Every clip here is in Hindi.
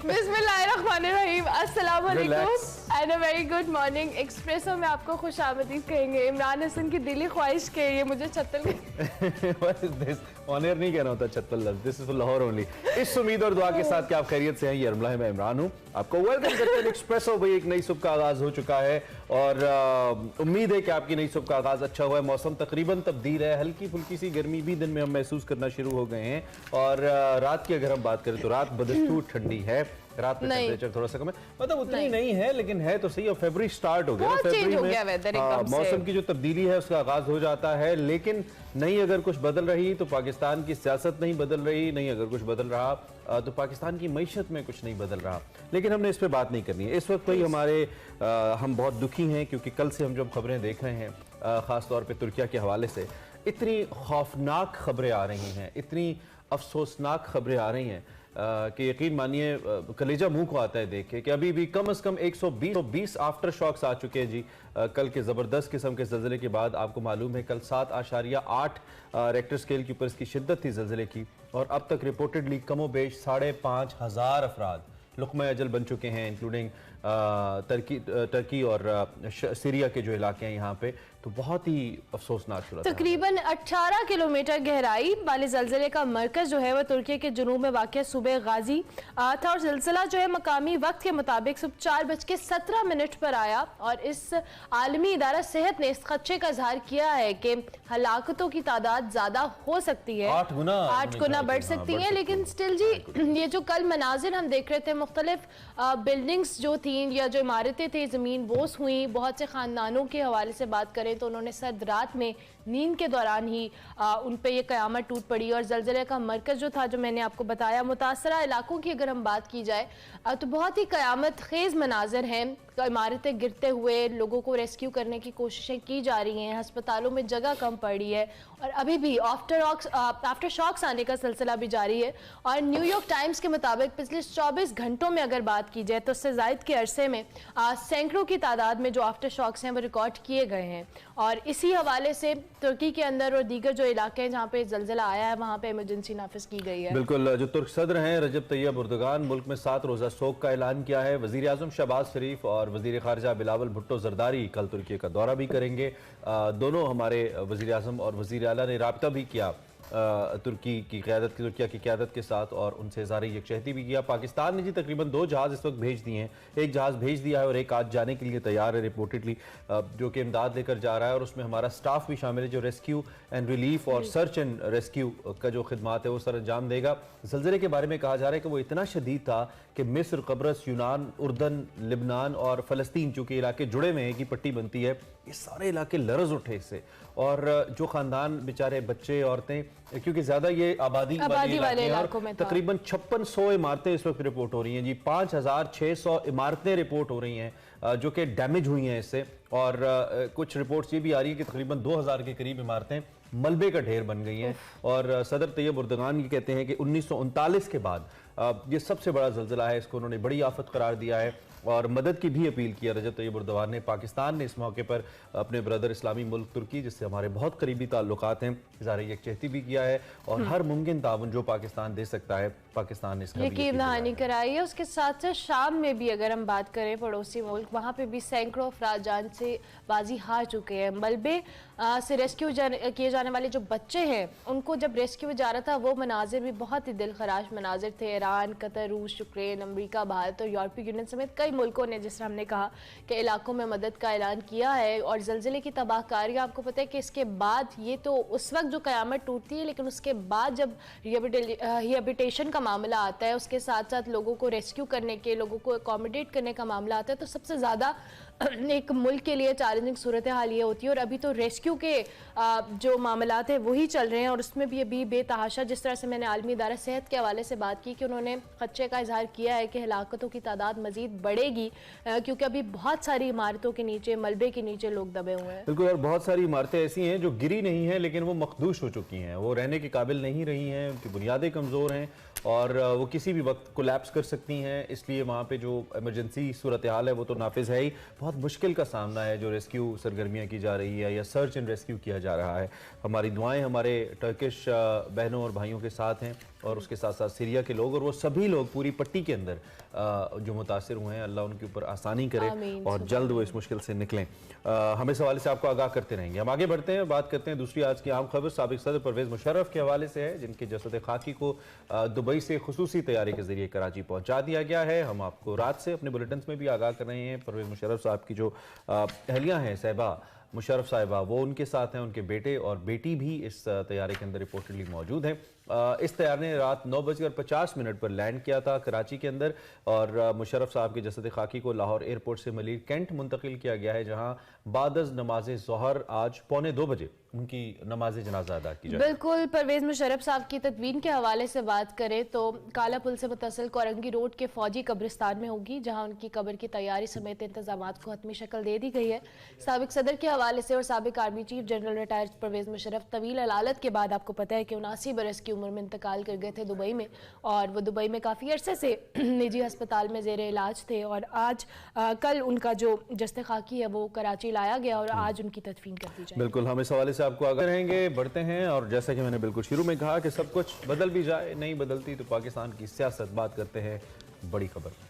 बिस्मिल्लाहिर्रहमानिर्रहीम, अस्सलाम वालेकुम and a very good morning. Espresso में आपको खुशामदीद कहेंगे। इमरान हसन की दिली ख्वाहिश के ये मुझे छत्तल ऑनर नहीं कहना होता छत्तल लफ्ज़, this is for Lahore only. इस उम्मीद और दुआ के साथ कि आप खैरियत से हैं, ये अरमला है, मैं इमरान हूँ, आपको वेलकम करते हैं एक्सप्रेसो। भाई एक नई सुबह का आगाज हो चुका है और उम्मीद है कि आपकी नई सुबह का आगाज अच्छा हुआ है। मौसम तकरीबन तब्दील है, हल्की फुल्की सी गर्मी भी दिन में हम महसूस करना शुरू हो गए हैं और रात की अगर हम बात करें तो रात बदस्तूर ठंडी है। रात में टेम्परेचर थोड़ा सा कम है, मतलब उतनी नहीं है लेकिन है तो सही। और फरवरी स्टार्ट हो गया, फरवरी में मौसम की जो तब्दीली है उसका आगाज हो जाता है। लेकिन नहीं अगर कुछ बदल रही तो पाकिस्तान की सियासत नहीं बदल रही, नहीं अगर कुछ बदल रहा तो पाकिस्तान की मईशत में कुछ नहीं बदल रहा। लेकिन हमने इस पर बात नहीं करनी है इस वक्त। भाई हम बहुत दुखी हैं क्योंकि कल से हम जब खबरें देख रहे हैं, ख़ास तौर पर तुर्किया के हवाले से इतनी खौफनाक खबरें आ रही हैं, इतनी अफसोसनाक खबरें आ रही हैं कि यकीन मानिए कलेजा मुंह को आता है देख के कि अभी भी कम से कम 120 आफ्टर शॉक्स आ चुके हैं जी। कल के ज़बरदस्त किस्म के ज़लज़ले के बाद आपको मालूम है कल 7.8 रेक्टर स्केल के ऊपर इसकी शिद्दत थी ज़लज़ले की और अब तक रिपोर्टेडली कमोबेश 5,500 अफराद लुक़्मा अजल बन चुके हैं, इंक्लूडिंग टर्की और सीरिया के जो इलाके हैं यहाँ पे। तो बहुत ही अफसोसनाक सूरत है। तकरीबन 18 किलोमीटर गहराई वाले ज़लज़ले का मरकज़ जो है वो तुर्की के जुनूब में वाक़ सुबह गाजी था और ज़लज़ला जो है मकामी वक्त के मुताबिक सुबह 4:17 पर आया। और इस आलमी इदारा सेहत ने इस खदशे का इजहार किया है कि हलाकतों की तादाद ज़्यादा हो सकती है, 8 गुना बढ़ सकती है। लेकिन स्टिल जी ये जो कल मनाजिर हम देख रहे थे, मुख्तलिफ बिल्डिंग्स जो थी या जो इमारतें थी ज़मीन बोस हुई। बहुत से ख़ानदानों के हवाले से बात करें तो उन्होंने सर्द रात में नींद के दौरान ही उन पे ये क़यामत टूट पड़ी। और ज़लज़ले का मरकज़ जो था, जो मैंने आपको बताया, मुतासरा इलाकों की अगर हम बात की जाए तो बहुत ही क़यामत खेज़ मनाज़र हैं। इमारतें गिरते हुए लोगों को रेस्क्यू करने की कोशिशें की जा रही हैं, अस्पतालों में जगह कम पड़ी है और अभी भी आफ्टर शॉक्स आने का सिलसिला भी जारी है। और न्यूयॉर्क टाइम्स के मुताबिक पिछले 24 घंटों में अगर बात की जाए तो उससे ज़ायद के अरसे में सैकड़ों की तादाद में जो आफ्टर शॉक्स हैं वो रिकॉर्ड किए गए हैं। और इसी हवाले से तुर्की के अंदर और दीगर जो इलाके हैं जहाँ पे ज़लज़ला आया है वहाँ पे इमरजेंसी नाफिज की गई है। बिल्कुल, जो तुर्क सदर हैं रजब तैयब एर्दोगान मुल्क में 7 रोज़ा सोग का ऐलान किया है। वज़ीर आज़म शहबाज शरीफ और वज़ीर ख़ारिजा बिलावल भुट्टो ज़रदारी कल तुर्की का दौरा भी करेंगे। दोनों हमारे वज़ीर आज़म और वज़ीर आला ने राब्ता भी किया तुर्किया की क़यादत के साथ और उनसे इज़हार यकजहती भी किया। पाकिस्तान ने जी तकरीबन 2 जहाज़ इस वक्त भेज दिए हैं, एक जहाज़ भेज दिया है और एक आज जाने के लिए तैयार है रिपोर्टेडली, जो कि इमदाद लेकर जा रहा है और उसमें हमारा स्टाफ भी शामिल है जो रेस्क्यू एंड रिलीफ और सर्च एंड रेस्क्यू का जो खिदमात है वो सर अंजाम देगा। ज़लज़ले के बारे में कहा जा रहा है कि वो इतना शदीद था कि मिस्र, कब्रस, यूनान, उर्दन, लिबनान और फ़लस्तीन चूँकि इलाके जुड़े हुए हैं की पट्टी बनती है, ये सारे इलाके लरज़ उठे इससे। और जो ख़ानदान बेचारे बच्चे औरतें, क्योंकि ज्यादा ये आबादी वाले इलाकों में तकरीबन 5600 इमारतें इस वक्त रिपोर्ट हो रही हैं जी, 5600 इमारतें रिपोर्ट हो रही हैं जो कि डैमेज हुई हैं इससे। और कुछ रिपोर्ट्स ये भी आ रही है कि तकरीबन 2000 के करीब इमारतें मलबे का ढेर बन गई हैं। और सदर तैयब एर्दोगान ये कहते हैं कि 1939 के बाद ये सबसे बड़ा ज़लज़ला है, इसको उन्होंने बड़ी आफत करार दिया है और मदद की भी अपील की है रजब तैयब एर्दोगान ने। पाकिस्तान ने इस मौके पर अपने ब्रदर इस्लामी मुल्क तुर्की, जिससे हमारे बहुत करीबी ताल्लुकात हैं, इज़हार यकजहती भी किया है और हर मुमकिन ताउन जो पाकिस्तान दे सकता है पाकिस्तान ने इसका यकीन दहानी कराई है। उसके साथ साथ शाम में भी अगर हम बात करें पड़ोसी मुल्क, वहाँ पे भी सैकड़ों अफराद जान से बाजी हार चुके हैं। मलबे से रेस्क्यू किए जाने वाले जो बच्चे हैं उनको जब रेस्क्यू जा रहा था वो मनाजिर भी बहुत ही दिल खराश मनाजिर थे। ईरान, कतर, रूस, यूक्रेन, अमेरिका, भारत और यूरोपीय यूनियन समेत कई मुल्कों ने, जिस तरह हमने कहा, कि इलाकों में मदद का ऐलान किया है। और ज़लज़ले की तबाहकारी आपको पता है कि इसके बाद ये तो उस वक्त जो क़यामत टूटती है, लेकिन उसके बाद जब रिहेबिलिटेशन का मामला आता है, उसके साथ साथ लोगों को रेस्क्यू करने के, लोगों को अकोमोडेट करने का मामला आता है, तो सबसे ज़्यादा एक मुल्क के लिए चैलेंजिंग सूरत हाल ये होती है। और अभी तो रेस्क्यू के जो मामलात हैं वही चल रहे हैं और उसमें भी अभी बेतहाशा, जिस तरह से मैंने आलमी इदारा सेहत के हवाले से बात की कि उन्होंने खदशे का इजहार किया है कि हलाकतों की तादाद मजीद बढ़ेगी क्योंकि अभी बहुत सारी इमारतों के नीचे, मलबे के नीचे लोग दबे हुए हैं। बिल्कुल, और बहुत सारी इमारतें ऐसी हैं जो गिरी नहीं हैं लेकिन वो मखदूश हो चुकी हैं, वो रहने के काबिल नहीं रही हैं, उनकी बुनियादें कमज़ोर हैं और वो किसी भी वक्त कोलैप्स कर सकती हैं। इसलिए वहाँ पे जो इमरजेंसी सूरत हाल है वो तो नाफिज है ही। बहुत मुश्किल का सामना है जो रेस्क्यू सरगर्मियाँ की जा रही है या सर्च एंड रेस्क्यू किया जा रहा है। हमारी दुआएं हमारे टर्किश बहनों और भाइयों के साथ हैं और उसके साथ साथ सीरिया के लोग, और वो सभी लोग पूरी पट्टी के अंदर जो मुतासिर हुए हैं, अल्लाह उनके ऊपर आसानी करे और जल्द वो इस मुश्किल से निकलें। हम इस हवाले से आपको आगाह करते रहेंगे। हम आगे बढ़ते हैं, बात करते हैं दूसरी आज की आम खबर साबिक सदर परवेज मुशर्रफ के हवाले से है, जिनके जसद खाकी को दुबई से खुसूसी तैयारी के जरिए कराची पहुंचा दिया गया है। हम आपको रात से अपने बुलेटिन में भी आगाह कर रहे हैं। परवेज मुशर्रफ साहब की जो अहलिया हैं साहिबा मुशर्रफ साहिबा, वो उनके साथ हैं, उनके बेटे और बेटी भी इस तैयारे के अंदर रिपोर्टेडली मौजूद हैं। इस तैयार ने रात 9:50 पर लैंड किया था कराची के अंदर, और मुशर्रफ साहब के जसद खाकी को लाहौर एयरपोर्ट से मलिक कैंट मुंतकिल किया गया है, जहां बादज नमाज ज़ोहर आज 2:45 बजे उनकी नमाज जनाजा अदा की जाए। बिल्कुल, परवेज मुशर्रफ साहब की तदवीन के हवाले से बात करें तो काला पुल से मुतसिल कोरंगी रोड के फौजी कब्रिस्तान में होगी, जहां उनकी कब्र की तैयारी समेत इंतजामात को हतमी शक्ल दे दी गई है। साबिक सदर के हवाले से और साबिक army chief general retired Parvez Musharraf तवील अलालत के बाद आपको पता है कि 79 बरस की उम्र में इंतकाल कर गए थे दुबई में, और वो दुबई में काफ़ी अरसे से निजी अस्पताल में ज़ेर इलाज थे, और आज कल उनका जो जस्ते खाकी है वो कराची लाया गया और आज उनकी तदफीन कर दी जाए। बिल्कुल, हम इस हवाले से आपको आगे रहेंगे, बढ़ते हैं। और जैसा कि मैंने बिल्कुल शुरू में कहा कि सब कुछ बदल भी जाए, नहीं बदलती तो पाकिस्तान की सियासत। बात करते हैं बड़ी खबर।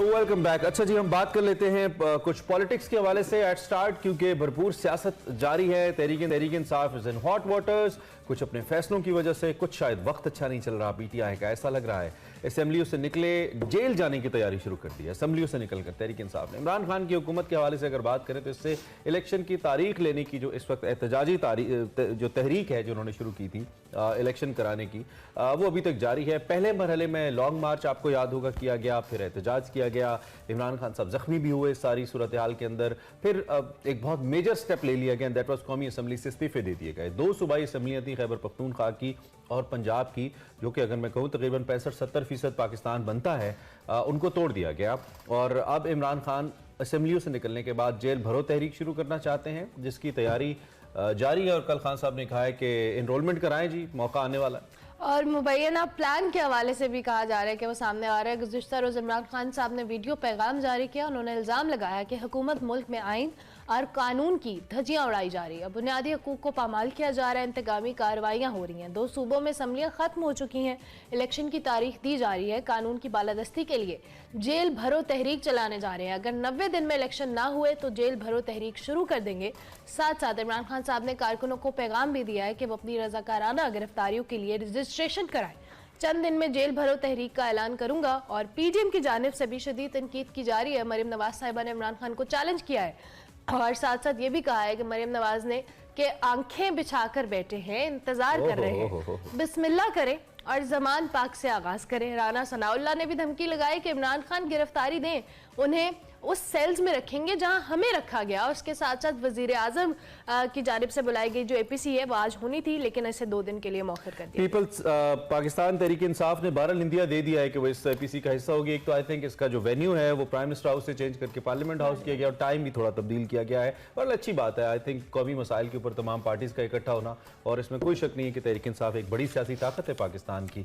Welcome back. अच्छा जी, हम बात कर लेते हैं कुछ पॉलिटिक्स के हवाले से एट स्टार्ट, क्योंकि भरपूर सियासत जारी है। Tehreek Insaf is in hot waters, कुछ अपने फैसलों की वजह से, कुछ शायद वक्त अच्छा नहीं चल रहा पीटीआई का, ऐसा लग रहा है। असेंबलियों से निकले, जेल जाने की तैयारी शुरू कर दी है असेंबलियों से निकलकर तहरीक इंसाफ ने। इमरान खान की हुकूमत के हवाले से अगर बात करें तो इससे इलेक्शन की तारीख लेने की जो इस वक्त एहतजाजी जो तहरीक है जो उन्होंने शुरू की थी इलेक्शन कराने की, वो अभी तक जारी है। पहले मरहले में लॉन्ग मार्च आपको याद होगा किया गया, फिर एहतजाज किया गया, इमरान खान साहब जख्मी भी हुए सारी सूरत हाल के अंदर। फिर एक बहुत मेजर स्टेप ले लिया गया, दैट वाज कौमी असम्बली से इस्तीफे दे दिए गए। 2 सूबाई असम्बलियाँ थी, खैबर पख्तूनख्वा की और पंजाब की, जो कि अगर मैं कहूँ तकरीबन 65-70% पाकिस्तान बनता है, उनको तोड़ दिया गया। और अब इमरान खान असेंबलियों से निकलने के बाद जेल भरो तहरीक शुरू करना चाहते हैं, जिसकी तैयारी जारी है। और कल खान साहब ने कहा है कि इनरोलमेंट कराएं जी, मौका आने वाला है। और मुबैना प्लान के हवाले से भी कहा जा रहा है कि वो सामने आ रहा है। गुज़िश्ता रोज़ इमरान खान साहब ने वीडियो पैगाम जारी किया। उन्होंने इल्ज़ाम लगाया कि हुकूमत मुल्क में आइन और कानून की धज्जियाँ उड़ाई जा रही है, बुनियादी हकूक़ को पामाल किया जा रहा है, इंतकामी कार्रवाइयाँ हो रही हैं। 2 सूबों में असम्बलियाँ ख़त्म हो चुकी हैं, इलेक्शन की तारीख दी जा रही है, कानून की बालादस्ती के लिए जेल भरो तहरीक चलाने जा रहे हैं। अगर 90 दिन में इलेक्शन ना हुए तो जेल भरो तहरीक शुरू कर देंगे। साथ साथ इमरान खान साहब ने कारकुनों को पैगाम भी दिया है कि वो अपनी रज़ाकाराना गिरफ्तारियों के लिए रजिस्ट्रेशन कराएं। चंद दिन में जेल भरो तहरीक का ऐलान करूंगा। और पीडीएम की जानिब से भी शदीद तनकीद की जा रही है। मरीम नवाज साहिबा ने इमरान खान को चैलेंज किया है और साथ साथ ये भी कहा है कि मरीम नवाज ने कि आंखें बिछाकर बैठे हैं, इंतजार कर रहे हैं, बिस्मिल्लाह करें और जमान पाक से आगाज करें। राना सनाउल्लाह ने भी धमकी लगाई कि इमरान खान गिरफ्तारी दें, उन्हें उस सेल्स में रखेंगे जहां हमें रखा गया। और उसके साथ साथ वजीर आजम की जानिब से बुलाई गई जो एपीसी है वो आज होनी थी, लेकिन इसे 2 दिन के लिए मौखर कर दिया। पीपल्स पाकिस्तान तहरीक इंसाफ ने बहरहाल इंदिया दे दिया है कि वो इस एपीसी का हिस्सा होगी। एक तो आई थिंक इसका जो वेन्यू है वो प्राइम मिनिस्टर हाउस से चेंज करके पार्लियामेंट हाउस किया गया और टाइम भी थोड़ा तब्दील किया गया है, और अच्छी बात है। आई थिंक कौमी मसाइल के ऊपर तमाम पार्टीज का इकट्ठा होना, और इसमें कोई शक नहीं है कि तहरीक इंसाफ एक बड़ी सियासी ताकत है पाकिस्तान की।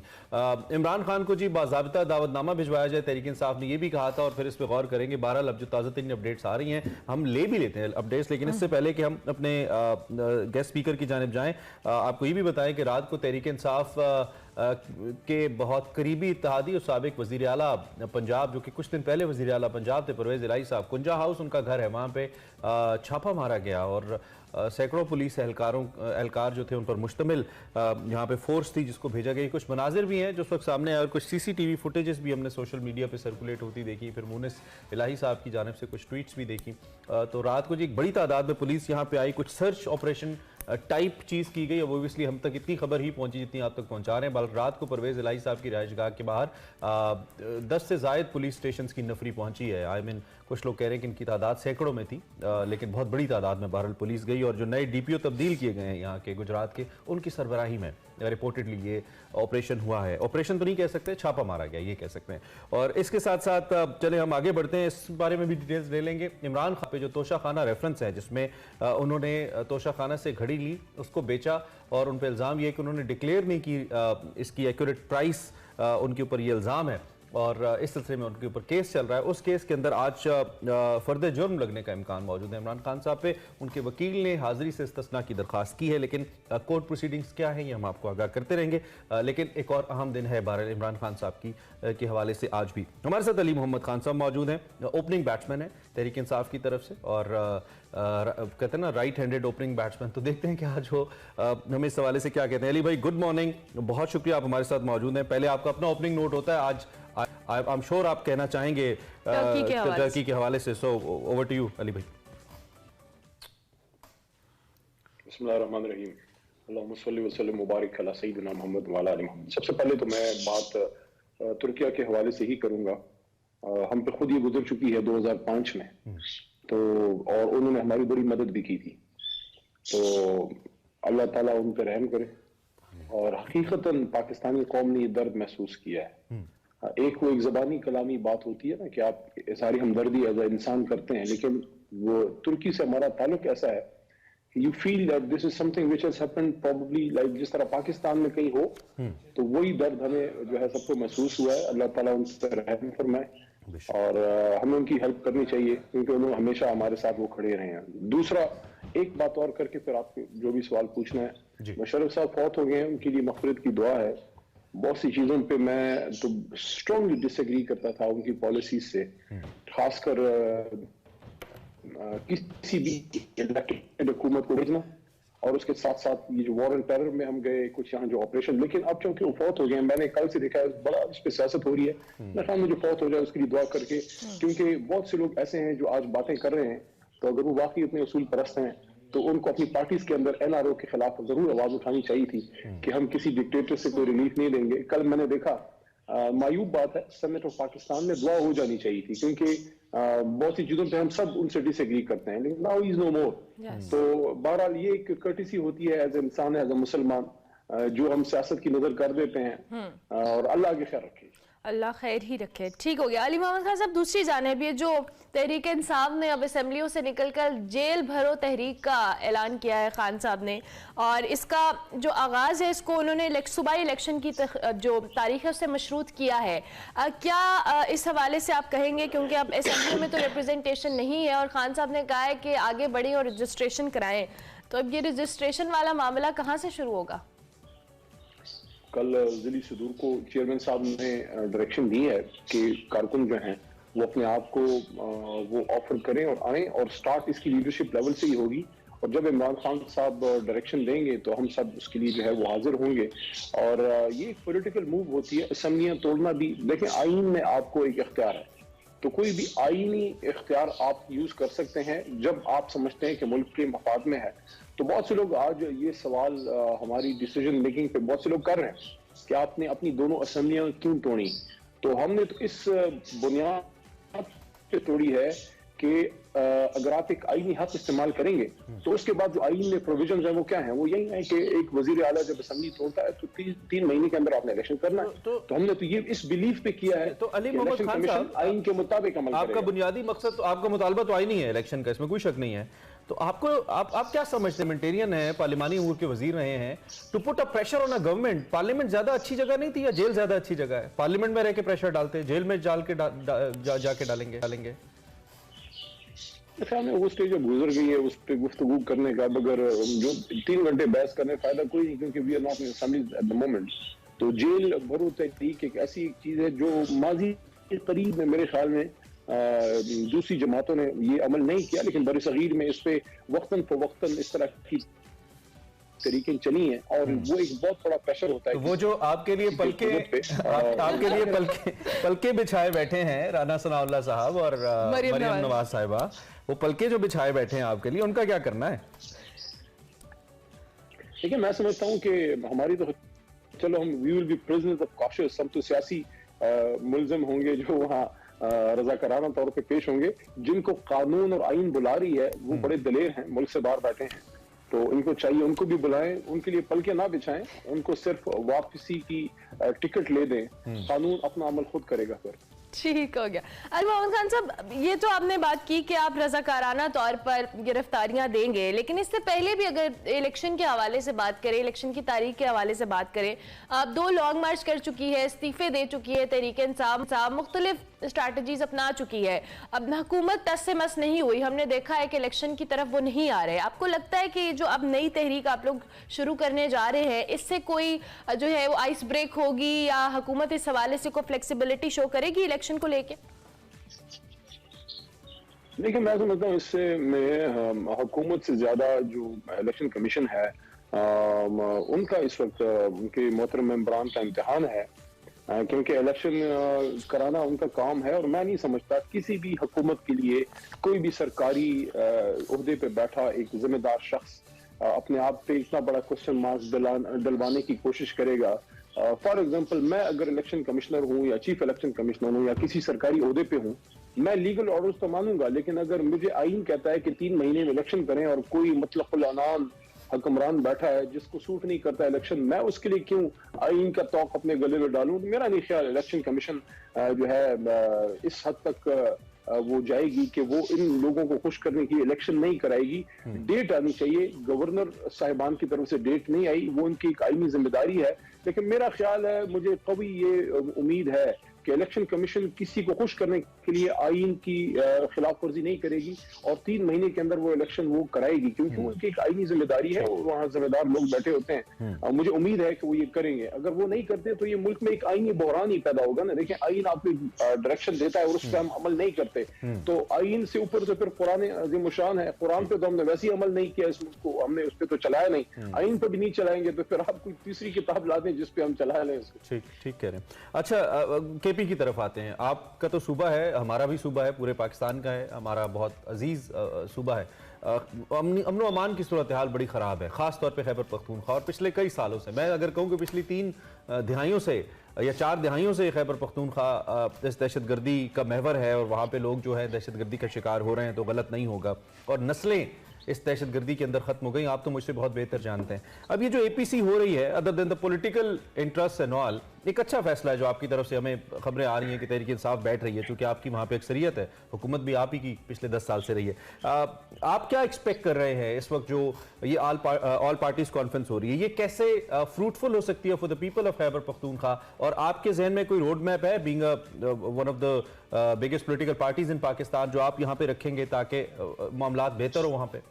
इमरान खान को जी बाज़ाबिता दावतनामा भिजवाया जाए, तहरीक इंसाफ ने यह भी कहा था, और फिर इस पर गौर करेंगे। 12 लब जो ताज़ा तरीन अपडेट्स आ रही हैं हम ले भी लेते हैं अपडेट्स, लेकिन इससे पहले कि हम अपने गेस्ट स्पीकर की जानिब जाएं, आपको ये भी बताएं कि रात को तहरीक इंसाफ के बहुत करीबी इत्तेहादी और साबिक वज़ीर आला पंजाब, जो कि कुछ दिन पहले वज़ीर आला पंजाब थे, परवेज़ इलाही साहब, कुंजा हाउस उनका घर है, वहाँ पे छापा मारा गया और सैकड़ों पुलिस एहलकार जो थे उन पर मुश्तमिल यहाँ पे फोर्स थी जिसको भेजा गया। कुछ मनाजिर भी हैं जो उस वक्त सामने आए और कुछ सीसीटीवी फुटेजेस भी हमने सोशल मीडिया पे सर्कुलेट होती देखी। फिर मुनिस इलाही साहब की जानिब से कुछ ट्वीट्स भी देखी। तो रात को जी एक बड़ी तादाद में पुलिस यहाँ पे आई, कुछ सर्च ऑपरेशन टाइप चीज़ की गई। ओबियसली हम तक इतनी खबर ही पहुंची जितनी आप तक पहुंचा रहे हैं। बल्कि रात को परवेज़ इलाही साहब की रिहाइशगाह के बाहर 10 से ज़ायद पुलिस स्टेशन की नफरी पहुंची है। आई मीन कुछ लोग कह रहे हैं कि इनकी तादाद सैकड़ों में थी, लेकिन बहुत बड़ी तादाद में बहरहाल पुलिस गई। और जो नए डीपीओ तब्दील किए गए हैं यहाँ के गुजरात के, उनकी सरबराही में रिपोर्टेडली ये ऑपरेशन हुआ है। ऑपरेशन तो नहीं कह सकते, छापा मारा गया ये कह सकते हैं। और इसके साथ साथ चले हम आगे बढ़ते हैं, इस बारे में भी डिटेल्स ले लेंगे। इमरान खान पे जो तोशा खाना रेफरेंस है जिसमें उन्होंने तोशा खाना से घड़ी ली, उसको बेचा, और उन पर इल्ज़ाम ये कि उन्होंने डिक्लेयर नहीं की इसकी एक्यूरेट प्राइस, उनके ऊपर ये इल्ज़ाम है। और इस सिलसिले में उनके ऊपर केस चल रहा है। उस केस के अंदर आज फर्द जुर्म लगने का इम्कान मौजूद है इमरान खान साहब पे। उनके वकील ने हाजिरी से इस्तिस्ना की दरख्वास्त की है, लेकिन कोर्ट प्रोसीडिंग्स क्या है ये हम आपको आगाह करते रहेंगे। लेकिन एक और अहम दिन है बहरहाल इमरान खान साहब की के हवाले से आज भी। हमारे साथ अली मोहम्मद खान साहब मौजूद हैं, ओपनिंग बैट्समैन है तहरीक इंसाफ की तरफ से, और कहते हैं ना राइट हैंडेड ओपनिंग बैट्समैन। तो देखते हैं कि आज वो हमें इस हवाले से क्या कहते हैं। अली भाई गुड मॉर्निंग, बहुत शुक्रिया आप हमारे साथ मौजूद हैं। पहले आपका अपना ओपनिंग नोट होता है, आज आई एम श्योर आप कहना चाहेंगे टर्की के हवाले से। So over to you Ali भाई। बिस्मिल्लाहिर्रहमानिर्रहीम, अल्लाहुम्मा सल्लि व सल्लिम मुबारक अला सय्यिदिना मुहम्मद व अला आलि मुहम्मद। सबसे पहले तो मैं बात तुर्किया के हवाले से ही करूंगा। हम पे खुद ये गुजर चुकी है 2005 में, तो और उन्होंने हमारी बड़ी मदद भी की थी। तो अल्लाह ताला उन पर रहम करे। और हकीकतन पाकिस्तानी कौम ने ये दर्द महसूस किया है। एक वो एक ज़बानी कलामी बात होती है ना कि आप सारी हमदर्दी एज अ इंसान करते हैं, लेकिन वो तुर्की से हमारा ताल्लुक ऐसा है कि you feel that this is something which has happened probably like जिस तरह पाकिस्तान में कहीं हो, तो वही दर्द हमें जो है सबको महसूस हुआ है। अल्लाह ताला उन पर रहम फरमाए और हमें उनकी हेल्प करनी चाहिए, क्योंकि उन्होंने हमेशा हमारे साथ वो खड़े रहे हैं। दूसरा एक बात और करके फिर आपको जो भी सवाल पूछना है, मुशर्रफ साहब फौत हो गए हैं, उनके लिए मग़फ़िरत की दुआ है। बहुत सी चीजों पे मैं तो स्ट्रांगली डिसएग्री करता था उनकी पॉलिसीज से, खासकर किसी भी इलेक्टेड हुकूमत को भेजना, और उसके साथ साथ ये जो वॉर एंड टेरर में हम गए कुछ यहाँ जो ऑपरेशन, लेकिन अब चूंकि वो फौत हो गए, मैंने कल से देखा है बड़ा इस पे सियासत हो रही है। मैं ख्याल में जो फौत हो जाए उसके लिए दुआ करके, क्योंकि बहुत से लोग ऐसे हैं जो आज बातें कर रहे हैं, तो अगर वो वाकई अपने उसूल परस्त हैं तो उनको अपनी पार्टीज के अंदर एनआरओ के खिलाफ जरूर आवाज उठानी चाहिए थी कि हम किसी डिक्टेटर से कोई रिलीफ नहीं देंगे। कल मैंने देखा मायूब बात है, सेनेट ऑफ पाकिस्तान में दुआ हो जानी चाहिए थी, क्योंकि बहुत सी चीजों पे हम सब उनसे डिसएग्री करते हैं, लेकिन नाउ इज नो मोर। तो बहरहाल ये एक कर्टिसी होती है एज ए इंसान, एज ए मुसलमान, जो हम सियासत की नजर कर देते हैं। और अल्लाह के खैर रखे, अल्लाह खैर ही रखे। ठीक हो गया। अली मोहम्मद खान साहब, दूसरी जानिब ये जो तहरीक इंसाफ ने अब असेंबलियों से निकलकर जेल भरो तहरीक का ऐलान किया है खान साहब ने, और इसका जो आगाज़ है इसको उन्होंने सूबाई इलेक्शन की जो तारीख है उससे मशरूत किया है। क्या इस हवाले से आप कहेंगे, क्योंकि अब असेंबली में तो रिप्रेजेंटेशन नहीं है और खान साहब ने कहा है कि आगे बढ़ें और रजिस्ट्रेशन कराएं, तो अब ये रजिस्ट्रेशन वाला मामला कहाँ से शुरू होगा? कल जिली सदूर को चेयरमैन साहब ने डायरेक्शन दी है कि कारकुन जो हैं वो अपने आप को वो ऑफर करें और आए, और स्टार्ट इसकी लीडरशिप लेवल से ही होगी। और जब इमरान खान साहब डायरेक्शन देंगे तो हम सब उसके लिए जो है वो हाजिर होंगे। और ये एक पॉलिटिकल मूव होती है, असम्बलियां तोड़ना भी। देखें, आईन में आपको एक इख्तियार है, तो कोई भी आईनी इख्तियार आप यूज कर सकते हैं जब आप समझते हैं कि मुल्क के मफाद में है। तो बहुत से लोग आज ये सवाल हमारी डिसीजन मेकिंग पे बहुत से लोग कर रहे हैं कि आपने अपनी दोनों असेंबलियां क्यों तोड़ी। तो हमने तो इस बुनियाद पे तोड़ी है कि अगर आप एक आईनी हक इस्तेमाल करेंगे तो उसके बाद जो आईन में प्रोविजंस हैं वो क्या हैं, वो यही है कि एक वजीर आला जब असेंबली तोड़ता है तो 3 महीने के अंदर आपने इलेक्शन करना है। तो हमने तो ये इस बिलीफ पे किया है। तो अली मोहम्मद खान साहब, आईन के मुताबिक अमल आपका बुनियादी मकसद तो आपका मुतालबा तो आईनी है इलेक्शन का, इसमें कोई शक नहीं है। तो आपको आप क्या समझते हैं, मेंटेरियन है, पार्लिमानी अमूर के वजीर रहे हैं, to put a pressure on a government, parliament ज्यादा अच्छी जगह नहीं थी या जेल ज्यादा अच्छी जगह है? पार्लियामेंट में रह के प्रेशर डालते, जेल में जाके डालेंगे। में वो स्टेज अब गुजर गई है, उस पर गुफ्तगू करने का अगर जो 3 घंटे बहस करने का फायदा कोई नहीं, क्योंकि we are not in assembly at the moment. तो जेल भरो तहरीक एक ऐसी चीज है जो माजी के करीब में मेरे ख्याल में दूसरी जमातों ने ये अमल नहीं किया, लेकिन बड़े सगीर में इस पे वक्तन फवक्तन इस तरह की तरीके चली हैं, और वो एक बहुत बड़ा प्रेशर होता है। तो वो जो आपके लिए पलके बिछाए बैठे हैं राना सनाउल्लाह साहब और मरियम नवाज साहिबा, वो पलके जो बिछाए बैठे हैं आपके लिए, उनका क्या करना है? देखिए, मैं समझता हूँ कि हमारी तो चलो हम we will be prisoners of कॉशियस, हम तो सियासी मुलजिम होंगे जो वहाँ रजाकाराना तौर पे पेश होंगे। जिनको कानून और आईन बुला रही है वो बड़े दलेर हैं, मुल्क से बाहर बैठे हैं, तो इनको चाहिए उनको भी बुलाएं, उनके लिए पलके ना बिछाएं, उनको सिर्फ वापसी की टिकट ले दें, कानून अपना अमल खुद करेगा फिर। ठीक हो गया। अली मोहम्मद खान साहब, ये तो आपने बात की कि आप रजाकाराना तौर पर गिरफ्तारियां देंगे, लेकिन इससे पहले भी अगर इलेक्शन के हवाले से बात करें, इलेक्शन की तारीख के हवाले से बात करें, आप 2 लॉन्ग मार्च कर चुकी है, इस्तीफे दे चुकी है तहरीक इंसाफ, मुख्तलिफ स्ट्रैटेजीज अपना चुकी है, अब हुकूमत टस से मस नहीं हुई, हमने देखा है कि इलेक्शन की तरफ वो नहीं आ रहे। आपको लगता है कि जो अब नई तहरीक आप लोग शुरू करने जा रहे हैं, इससे कोई जो है वो आइस ब्रेक होगी या हुकूमत इस हवाले से कोई फ्लेक्सिबिलिटी शो करेगी इलेक्शन को लेके? देखिए, मैं समझता हूँ इससे में हुकूमत से ज्यादा जो इलेक्शन कमीशन है उनका इस वक्त उनके मोहतरम मेंबरान का इम्तिहान है, क्योंकि इलेक्शन कराना उनका काम है। और मैं नहीं समझता किसी भी हुकूमत के लिए कोई भी सरकारी ओहदे पे बैठा एक जिम्मेदार शख्स अपने आप पे इतना बड़ा क्वेश्चन मार्क डलवाने की कोशिश करेगा। फॉर एग्जांपल, मैं अगर इलेक्शन कमिश्नर हूं या चीफ इलेक्शन कमिश्नर हूं या किसी सरकारी ओहदे पे हूं, मैं लीगल ऑर्डर्स तो मानूंगा, लेकिन अगर मुझे आईन कहता है कि 3 महीने में इलेक्शन करें और कोई मतलब अनान हुक्मरान बैठा है जिसको सूट नहीं करता इलेक्शन, मैं उसके लिए क्यों आईन का तौक अपने गले में डालूं? मेरा नहीं ख्याल इलेक्शन कमीशन जो है इस हद तक वो जाएगी कि वो इन लोगों को खुश करने की इलेक्शन नहीं कराएगी। डेट आनी चाहिए, गवर्नर साहिबान की तरफ से डेट नहीं आई, वो उनकी एक आईनी जिम्मेदारी है। लेकिन मेरा ख्याल है, मुझे कभी ये उम्मीद है कि इलेक्शन कमीशन किसी को खुश करने के लिए आईन की खिलाफ वर्जी नहीं करेगी और 3 महीने के अंदर वो इलेक्शन वो कराएगी, क्योंकि वो उनकी एक आईनी जिम्मेदारी है और वहाँ जिम्मेदार लोग बैठे होते हैं। मुझे उम्मीद है कि वो ये करेंगे। अगर वो नहीं करते तो ये मुल्क में एक आईनी बहरान ही पैदा होगा ना। देखिए, आईन आपको डायरेक्शन देता है और उस पर हम अमल नहीं करते, तो आईन से ऊपर से फिर कुरान अज़ीम शान है, कुरान पे तो हमने वैसे ही अमल नहीं किया, इस मुल्क को हमने उस पर तो चलाया नहीं, आईन पे भी नहीं चलाएंगे तो फिर आप कोई तीसरी किताब ला दें जिसपे हम चला लें उसको। ठीक कह रहे हैं। अच्छा, केपी की तरफ आते हैं। आपका तो सूबा है, हमारा भी सूबा है, पूरे पाकिस्तान का है, हमारा बहुत अजीज सूबा है। अमन अमान की सूरत हाल बड़ी ख़राब है, ख़ास तौर पे खैबर पख्तूनख्वा, और पिछले कई सालों से, मैं अगर कहूँ कि पिछली 3 दिहाइयों से या 4 दिहाइयों से खैबर पख्तूनख्वा इस दहशतगर्दी का महवर है और वहाँ पे लोग जो है दहशतगर्दी का शिकार हो रहे हैं, तो गलत नहीं होगा और नस्लें इस दहशतगर्दी के अंदर खत्म हो गई। आप तो मुझसे बहुत बेहतर जानते हैं। अब ये जो APC हो रही है, other than the political interest and all, एक अच्छा फैसला है जो आपकी तरफ से हमें खबरें आ रही हैं कि तहरीक इंसाफ बैठ रही है, क्योंकि आपकी वहाँ पे अक्सरियत है, हुकूमत भी आप ही की पिछले 10 साल से रही है। आप क्या एक्सपेक्ट कर रहे हैं इस वक्त जो ये ऑल पार्टीज कॉन्फ्रेंस हो रही है, ये कैसे फ्रूटफुल हो सकती है for the people of Khyber Pakhtunkhwa? और आपके जहन में कोई रोड मैप है, being one of the biggest political parties in Pakistan, जो आप यहाँ पे रखेंगे ताकि मामलात बेहतर हो वहाँ पे?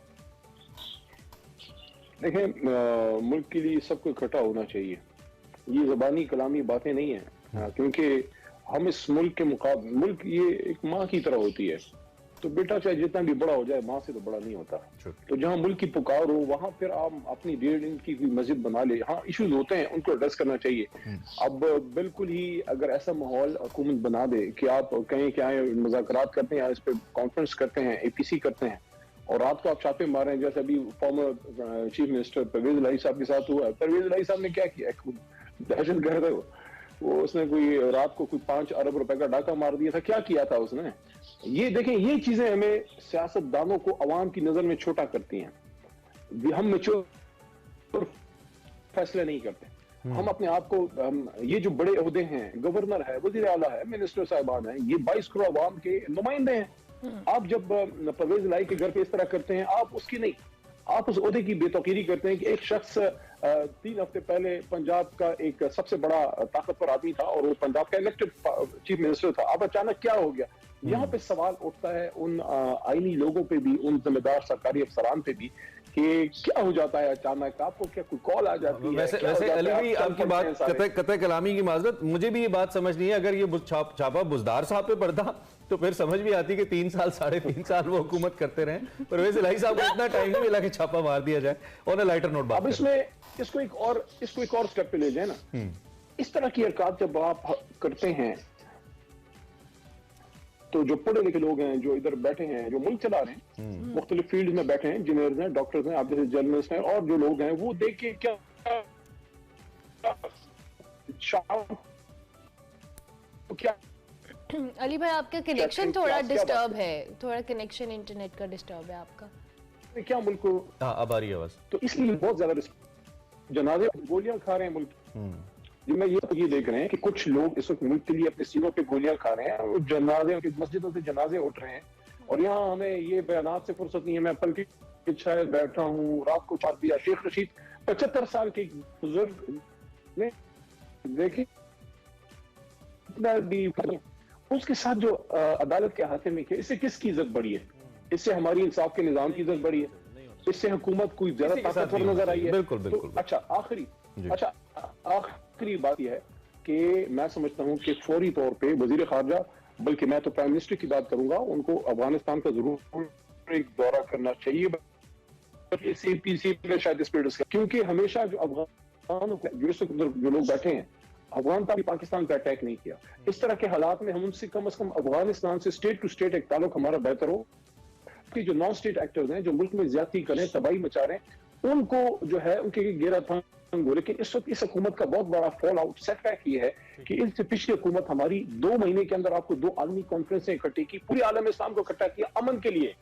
देखें, मुल्क के लिए सबको इकट्ठा होना चाहिए। ये ज़बानी कलामी बातें नहीं है, क्योंकि हम इस मुल्क के मुकाबले, मुल्क ये एक माँ की तरह होती है, तो बेटा चाहे जितना भी बड़ा हो जाए, माँ से तो बड़ा नहीं होता। तो जहाँ मुल्क की पुकार हो वहां फिर आप अपनी 1.5 इंच की कोई मस्जिद बना ले। हाँ, इश्यूज होते हैं, उनको एड्रेस करना चाहिए। अब बिल्कुल ही अगर ऐसा माहौल हुकूमत बना दे कि आप कहीं क्या मुज़ाकरात करते हैं, इस पर कॉन्फ्रेंस करते हैं, APC करते हैं और रात को आप छापे मारे हैं, जैसे अभी फॉर्मर चीफ मिनिस्टर परवेज इलाही साहब के साथ हुआ है। परवेज इलाही साहब ने क्या किया, दहशतगर्द है वो, उसने कोई रात को कोई 5 अरब रुपए का डाका मार दिया था। क्या किया था उसने? ये देखें, ये चीजें हमें सियासतदानों को अवाम की नजर में छोटा करती हैं। हम मैच्योर फैसले नहीं करते। हम अपने आप को ये जो बड़े ओहदे हैं, गवर्नर है, वजीर आला है, मिनिस्टर साहिबान है, ये 22 करोड़ अवाम के नुमाइंदे हैं। आप जब परवेज इलाही के घर पे इस तरह करते हैं, आप उसकी नहीं, आप उस ओहदे की बेतौकीरी करते हैं कि एक शख्स 3 हफ्ते पहले पंजाब का एक सबसे बड़ा ताकतवर आदमी था और वो पंजाब का इलेक्टेड चीफ मिनिस्टर था। अब अचानक क्या हो गया? यहाँ पे सवाल उठता है उन आईनी लोगों पे भी, उन जिम्मेदार सरकारी अफसरान पे भी, कि क्या हो जाता है अचानक? आपको क्या कोई कॉल आ जाती है? वैसे अली भाई, आपकी बात कतई कलामी की माजरत, मुझे भी ये बात समझ नहीं है। अगर ये छापा बुजदार साहब पे पड़ता तो फिर समझ भी आती कि 3 साल 3.5 साल वो हुकूमत करते रहे, पर वैसे इलाही साहब को इतना टाइम नहीं मिला कि छापा मार दिया जाए। और लाइटर नोट बात, अब इसमें इसको एक और स्टेप पे ले जाए ना। इस तरह की हरकत जब आप करते हैं तो जो पढ़े लिखे लोग हैं, जो इधर बैठे हैं, जो मुल्क चला रहे हैं, मुख्तलिफ फील्ड में बैठे हैं, इंजीनियर्स हैं, डॉक्टर्स हैं, आप जैसे जर्नलिस्ट हैं, और जो लोग हैं वो देख के क्या अली भाई, आपका कनेक्शन थोड़ा डिस्टर्ब है, थोड़ा कनेक्शन इंटरनेट का डिस्टर्ब है आपका। क्या मुल्क को, अब आ रही है आवाज। तो इसलिए बहुत ज्यादा जनाजे गोलियां खा रहे हैं मुल्क। मैं ये देख रहे हैं कि कुछ लोग इस वक्त मुल्क के लिए अपने सीनों पे गोलियां खा रहे हैं और जनाजे, मस्जिदों से जनाजे उठ रहे हैं, और यहाँ हमें ये बयानात से फुर्सत नहीं है। मैं पल की शायद बैठा हूँ, रात को चार दिया शेख रशीद 75 साल के बुजुर्ग ने देखे उसके साथ जो अदालत के हाथे में किया, इससे किसकी इज्जत बढ़ी है? इससे हमारी इंसाफ के निजाम की इज्जत बढ़ी है? इससे हुकूमत कोई ज्यादा ताकतवर नजर आई है? बिल्कुल बिल्कुल। तो आखिरी बात यह है कि मैं समझता हूं कि फौरी तौर पे वजीर खारजा, बल्कि मैं तो प्राइम मिनिस्टर की बात करूंगा, उनको अफगानिस्तान का जरूर एक दौरा करना चाहिए, CPC में शायद इस पर, क्योंकि हमेशा जो अफगान जो लोग बैठे हैं, अफगान का भी पाकिस्तान पे अटैक नहीं किया। इस तरह के हालात में हम उनसे कम से कम अफगानिस्तान से स्टेट टू स्टेट एक ताल्लुक हमारा बेहतर हो, कि जो नॉन स्टेट एक्टर्स हैं, जो मुल्क में ज्यादती करें, तबाही मचा रहे हैं, उनको जो है उनके घेरा हो। लेकिन इस वक्त इस हुकूमत का बहुत बड़ा फॉल आउट सेटबैक ये है कि इससे पिछली हुकूमत हमारी 2 महीने के अंदर आपको 2 आलमी कॉन्फ्रेंसें इकट्ठी की, पूरे आलम इस्लाम को इकट्ठा किया अमन के लिए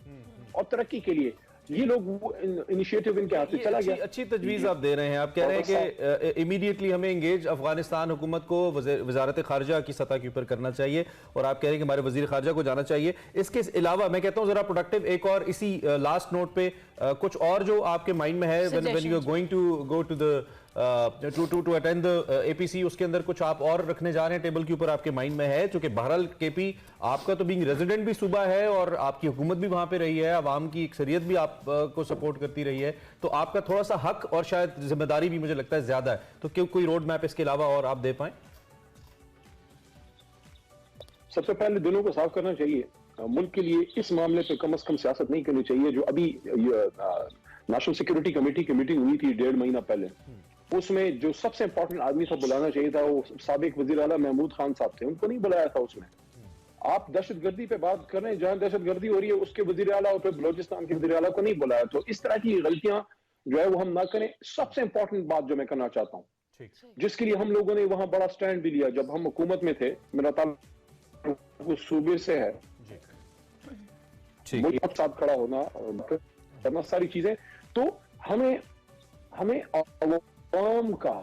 और तरक्की के लिए। ये लोग वो इनिशिएटिव इनके हाथ से चला गया। अच्छी तजवीज आप दे रहे हैं। आप कह रहे हैं कि इमीडिएटली हमें एंगेज अफगानिस्तान हुकूमत को वजारत खारजा की सतह के ऊपर करना चाहिए, और आप कह रहे हैं कि हमारे वजीर खारजा को जाना चाहिए। इसके अलावा मैं कहता हूं जरा प्रोडक्टिव एक और इसी लास्ट नोट पे कुछ और जो आपके माइंड में है, when you are going to go to the to attend the APC, उसके अंदर कुछ आप और रखने जा रहे हैं टेबल के ऊपर, आपके माइंड में है? चूंकि बहरहाल KP आपका तो बीइंग रेजिडेंट भी सूबा है और आपकी हुकूमत भी वहां पे रही है, आवाम की अक्सरियत भी आपको सपोर्ट करती रही है, तो आपका थोड़ा सा हक और शायद जिम्मेदारी भी मुझे लगता है ज्यादा है, तो क्यों कोई रोड मैप इसके अलावा और आप दे पाए? सबसे पहले दिलों को साफ करना चाहिए। मुल्क के लिए इस मामले पे कम से कम सियासत नहीं करनी चाहिए। जो अभी नेशनल सिक्योरिटी कमेटी की मीटिंग हुई थी 1.5 महीना पहले, उसमें जो सबसे इंपॉर्टेंट आदमी था बुलाना चाहिए था, वो साबिक वजीर आला महमूद खान साहब थे, उनको नहीं बुलाया था उसमें। आप दहशतगर्दी पे बात कर रहे हैं, जहां दहशतगर्दी हो रही है उसके वजीर आला और फिर बलोचिस्तान के वजीर आला को नहीं बुलाया। तो इस तरह की गलतियां जो है वो हम ना करें। सबसे इंपॉर्टेंट बात जो मैं करना चाहता हूँ, जिसके लिए हम लोगों ने वहां बड़ा स्टैंड भी लिया जब हम हुकूमत में थे, मेरा ताल्लुक सूबे से है, मुल्क साथ खड़ा होना करना सारी चीजें, तो हमें अवाम का,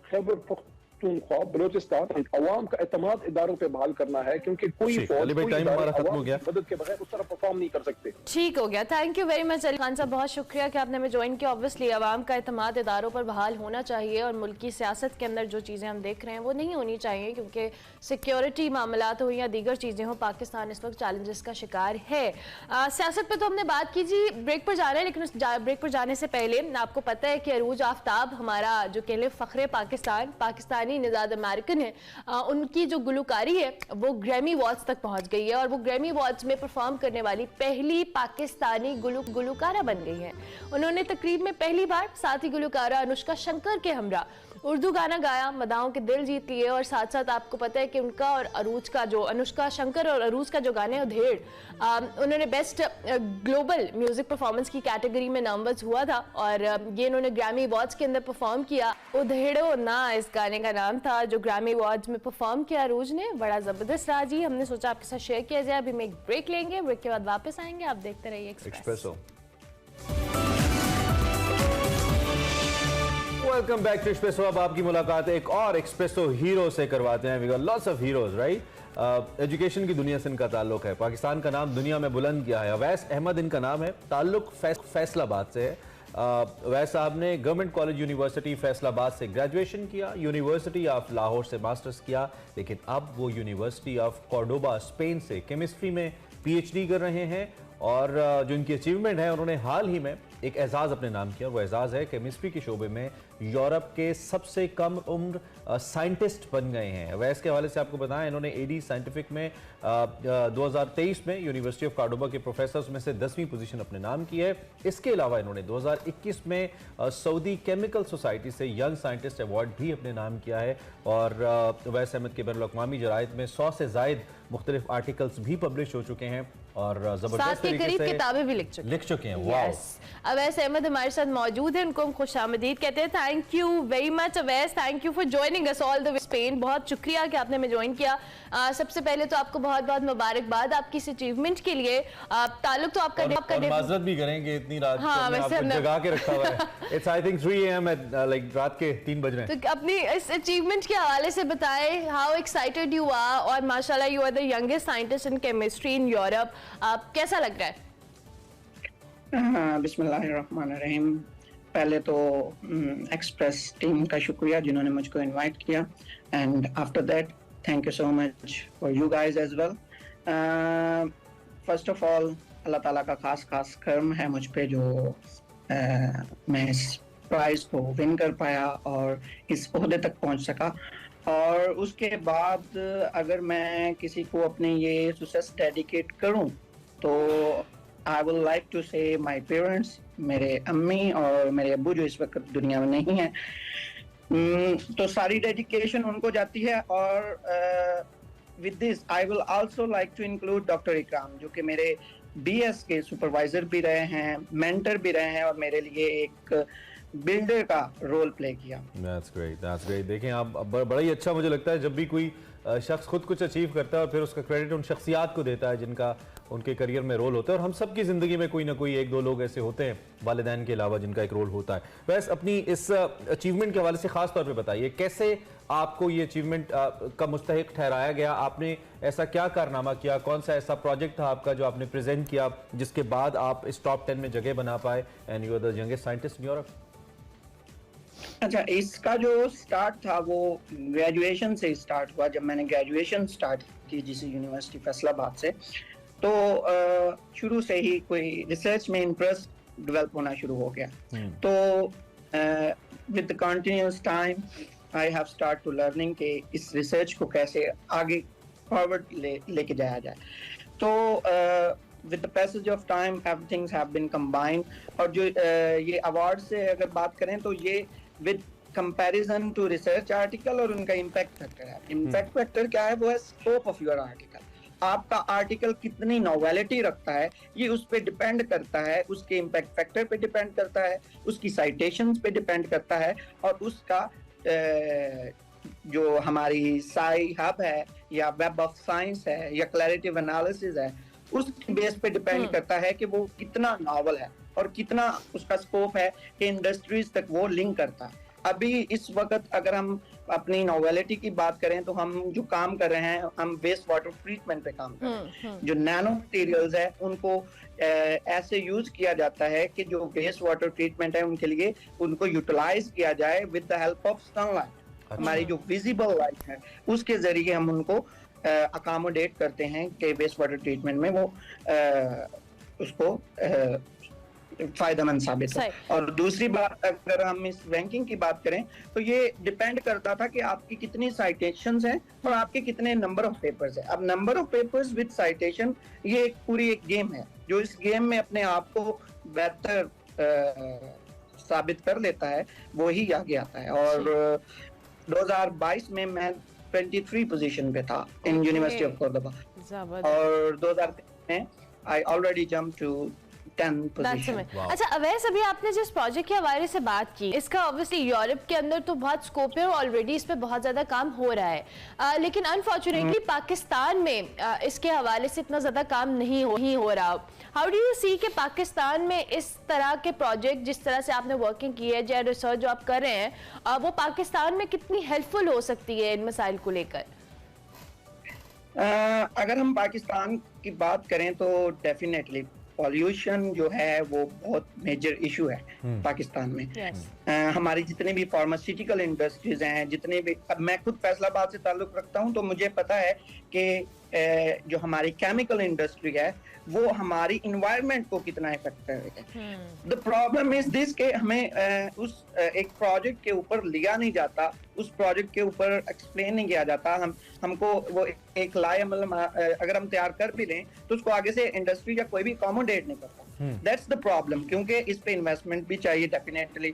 खैबर पख्तूनख्वा बलोचिस्तान अवाम का एतमाद इदारों पे बहाल करना है, क्योंकि कोई मदद के बगैर उस तरह परफॉर्म नहीं कर सकते। ठीक हो गया, thank you very much Ali Khan साहब, बहुत शुक्रिया कि आपने हमें ज्वाइन किया। ऑब्वियसली अवाम का एतमाद इदारों पर बहाल होना चाहिए, और मुल्क की सियासत के अंदर जो चीज़ें हम देख रहे हैं वो नहीं होनी चाहिए, क्योंकि सिक्योरिटी मामलात हो या दीगर चीज़ें हो, पाकिस्तान इस वक्त चैलेंजेस का शिकार है। सियासत पर तो हमने बात की जी, ब्रेक पर जा रहे हैं, लेकिन उस ब्रेक पर जाने से पहले आपको पता है कि अरूज आफ्ताब हमारा जो कह लें फ़ख्रे पाकिस्तान, पाकिस्तानी निज़ाद अमेरिकन है, उनकी जो गुलकारी है वो ग्रैमी अवार्ड्स तक पहुंच गई है, और वो ग्रैमी अवार्ड्स में परफॉर्म करने वाली पहली पाकिस्तानी गुलकारा बन गई है। उन्होंने तकरीब में पहली बार साथी गुलकारा अनुष्का शंकर के हमरा उर्दू गाना गाया, मदाओं के दिल जीत लिए, और साथ साथ आपको पता है कि उनका और अरूज का जो, अनुष्का शंकर और अरूज का जो गाने उधेड़, उन्होंने बेस्ट ग्लोबल म्यूजिक परफॉर्मेंस की कैटेगरी में नामजद हुआ था, और ये इन्होंने ग्रैमी अवार्ड्स के अंदर परफॉर्म किया। उधेड़ो ना इस गाने का नाम था, जो ग्रैमी अवार्ड्स में परफॉर्म किया अरूज ने, बड़ा जबरदस्त रहा जी। हमने सोचा आपके साथ शेयर किया जाए। अभी हम एक ब्रेक लेंगे, ब्रेक के बाद वापस आएंगे, आप देखते रहिए Expresso. Welcome back to Expresso. अब आपकी मुलाकात एक और एक्सप्रेसो हीरो से करवाते हैं। We got lots of heroes, right. Education की दुनिया से इनका ताल्लुक है, पाकिस्तान का नाम दुनिया में बुलंद किया है। अवैस अहमद इनका नाम है, ताल्लुक फैसलाबाद से है। अवैस साहब ने गवर्नमेंट कॉलेज यूनिवर्सिटी फैसलाबाद से ग्रेजुएशन किया, यूनिवर्सिटी ऑफ लाहौर से मास्टर्स किया, लेकिन अब वो यूनिवर्सिटी ऑफ कॉर्डोबा स्पेन से केमिस्ट्री में PhD कर रहे हैं। और जो इनकी अचीवमेंट है, उन्होंने हाल ही में एक एजाज़ अपने नाम किया, वो एजाज़ है केमिस्ट्री के शोबे में यूरोप के सबसे कम उम्र साइंटिस्ट बन गए हैं। अवैस के हवाले से आपको बताएं, इन्होंने AD साइंटिफिक में 2023 में यूनिवर्सिटी ऑफ कार्डोबा के प्रोफेसर्स में से 10वीं पोजीशन अपने नाम की है। इसके अलावा इन्होंने 2021 में सऊदी केमिकल सोसाइटी से यंग साइंटिस्ट अवार्ड भी अपने नाम किया है। और अवैस अहमद के बैनुल अक़वामी जराइद में 100 से ज़ायद मुख्तलिफ आर्टिकल्स भी पब्लिश हो चुके हैं। और जबरदस्त 7 के करीब किताबें भी लिख चुके हैं। वाओ। अवैस अहमद हमारे साथ मौजूद है, उनको हम खुशामदीद कहते हैं। Thank you very much Awais, thank you for joining us all the way Spain. बहुत शुक्रिया कि आपने हमें ज्वाइन किया। सबसे पहले तो आपको बहुत बहुत मुबारकबाद आपकी इस अचीवमेंट के लिए। ताल्लुक तो आपका माजरत भी करेंगे इतनी रात जगा के रखा हुआ है। It's I think 3 AM like रात के 3 बज रहे हैं। तो अपनी इस अचीवमेंट के हवाले से बताएं, हाउ एक्साइटेड यू आर, और माशाल्लाह you are the youngest scientist in chemistry in Europe. कैसा लग रहा है? बिस्मिल्लाहिर्रहमानिर्रहीम। पहले तो एक्सप्रेस टीम का शुक्रिया जिन्होंने मुझको इनवाइट किया, and after that thank you so much for you guys as well. First of all अल्लाह ताला का खास करम है मुझ पे जो मैं इस प्राइज को विन कर पाया और इस ओहदे तक पहुंच सका। और उसके बाद अगर मैं किसी को अपने ये सक्सेस डेडिकेट करूं तो आई वुड लाइक टू से माय पेरेंट्स, मेरे अम्मी और मेरे अब्बू जो इस वक्त दुनिया में नहीं है, तो सारी डेडिकेशन उनको जाती है। और with this I will also like to include doctor Ikram, जो कि मेरे BS के सुपरवाइजर भी रहे हैं, मेंटर भी रहे हैं और मेरे लिए एक बिल्डर का रोल प्ले किया। That's great, that's great। देखें आप, बड़ा ही अच्छा मुझे लगता है जब भी कोई शख्स खुद कुछ अचीव करता है और फिर उसका क्रेडिट उन शख्सियात को देता है जिनका उनके करियर में रोल होता है। और हम सब की ज़िंदगी में कोई ना कोई 1-2 लोग ऐसे होते हैं वालिदैन के अलावा जिनका एक रोल होता है। वैसे अपनी इस अचीवमेंट के हवाले से ख़ास तौर पे बताइए, कैसे आपको ये अचीवमेंट का मुस्तहिक ठहराया गया? आपने ऐसा क्या कारनामा किया, कौन सा ऐसा प्रोजेक्ट था आपका जो आपने प्रेजेंट किया जिसके बाद आप इस टॉप 10 में जगह बना पाए and you are the youngest scientist in Europe? अच्छा, इसका जो स्टार्ट था वो ग्रेजुएशन से स्टार्ट हुआ। जब मैंने ग्रेजुएशन स्टार्ट की जीसी यूनिवर्सिटी फैसलाबाद से, तो शुरू से ही कोई रिसर्च में इंटरेस्ट डेवलप होना शुरू हो गया। तो with the continuous time I have start to learning कि इस रिसर्च को कैसे आगे फॉरवर्ड लेके जाया जाए। तो with the passage of time everything have been combined। और जो ये अवार्ड से अगर बात करें तो ये with comparison to research article और उनका impact factor है। impact factor क्या है? वो है scope of your article। आपका आर्टिकल कितनी नोवेलिटी रखता है ये उस पे डिपेंड करता है, उसके इम्पैक्ट फैक्टर पे डिपेंड करता है, उसकी साइटेशंस पे डिपेंड करता है, और उसका जो हमारी साई हब है या वेब ऑफ साइंस है या क्लैरिटिव एनालिसिस है, उसके बेस पे डिपेंड करता है कि वो कितना नॉवल है और कितना उसका स्कोप है कि इंडस्ट्रीज तक वो लिंक करता है। अभी इस वक्त अगर हम अपनी नोवेलिटी की बात करें तो हम जो काम कर रहे हैं, हम वेस्ट वाटर ट्रीटमेंट पे काम कर रहे हैं। जो नैनो मटेरियल्स है उनको ऐसे यूज किया जाता है कि जो वेस्ट वाटर ट्रीटमेंट है उनके लिए उनको यूटिलाइज किया जाए with the help of sunlight. हमारी जो विजिबल लाइट है उसके जरिए हम उनको अकोमोडेट करते हैं कि वेस्ट वाटर ट्रीटमेंट में वो उसको फायदेमंद साबित हो। और दूसरी बात, अगर हम इस रैंकिंग की बात करें तो ये डिपेंड करता था कि आपकी कितनी साइटेशंस हैं और आपके कितने नंबर ऑफ पेपर्स हैं। अब number of papers with citation ये एक पूरी एक गेम है। जो इस गेम में अपने आप को बेहतर साबित कर लेता है वो ही आगे आता है। और 2022 में मैं 23 पोजीशन पे था इन यूनिवर्सिटी ऑफ कोर्डोबा, और 2023 में I already jump to 10 position. अच्छा अवैस, अभी आपने जिस प्रोजेक्ट के हवाले से बात की, इसका ऑब्वियसली यूरोप के अंदर तो बहुत स्कोप है और ऑलरेडी इस पे बहुत ज्यादा काम हो रहा है, लेकिन अनफॉर्चुनेटली पाकिस्तान में इसके हवाले से इतना ज्यादा काम नहीं हो रहा। हाउ डू यू सी कि पाकिस्तान में इस तरह के प्रोजेक्ट, जिस तरह से आपने वर्किंग की है या रिसर्च जो आप कर रहे हैं, वो पाकिस्तान में कितनी हेल्पफुल हो सकती है इन मसाइल को लेकर? अगर हम पाकिस्तान की बात करें तो डेफिनेटली पॉल्यूशन जो है वो बहुत मेजर इशू है पाकिस्तान में। हमारी जितने भी फार्मास्यूटिकल इंडस्ट्रीज हैं, जितने भी, अब मैं खुद फैसलाबाद से ताल्लुक रखता हूं तो मुझे पता है कि जो हमारी केमिकल इंडस्ट्री है वो हमारी इन्वायरमेंट को कितना इफेक्ट करेगा। द प्रॉब्लम इज दिस कि हमें उस एक प्रोजेक्ट के ऊपर लिया नहीं जाता, उस प्रोजेक्ट के ऊपर एक्सप्लेन नहीं किया जाता। हमको वो एक लायमल अगर हम तैयार कर भी लें तो उसको आगे से इंडस्ट्री या कोई भी अकोमोडेट नहीं करता। दैट्स द प्रॉब्लम, क्योंकि इस पे इन्वेस्टमेंट भी चाहिए डेफिनेटली,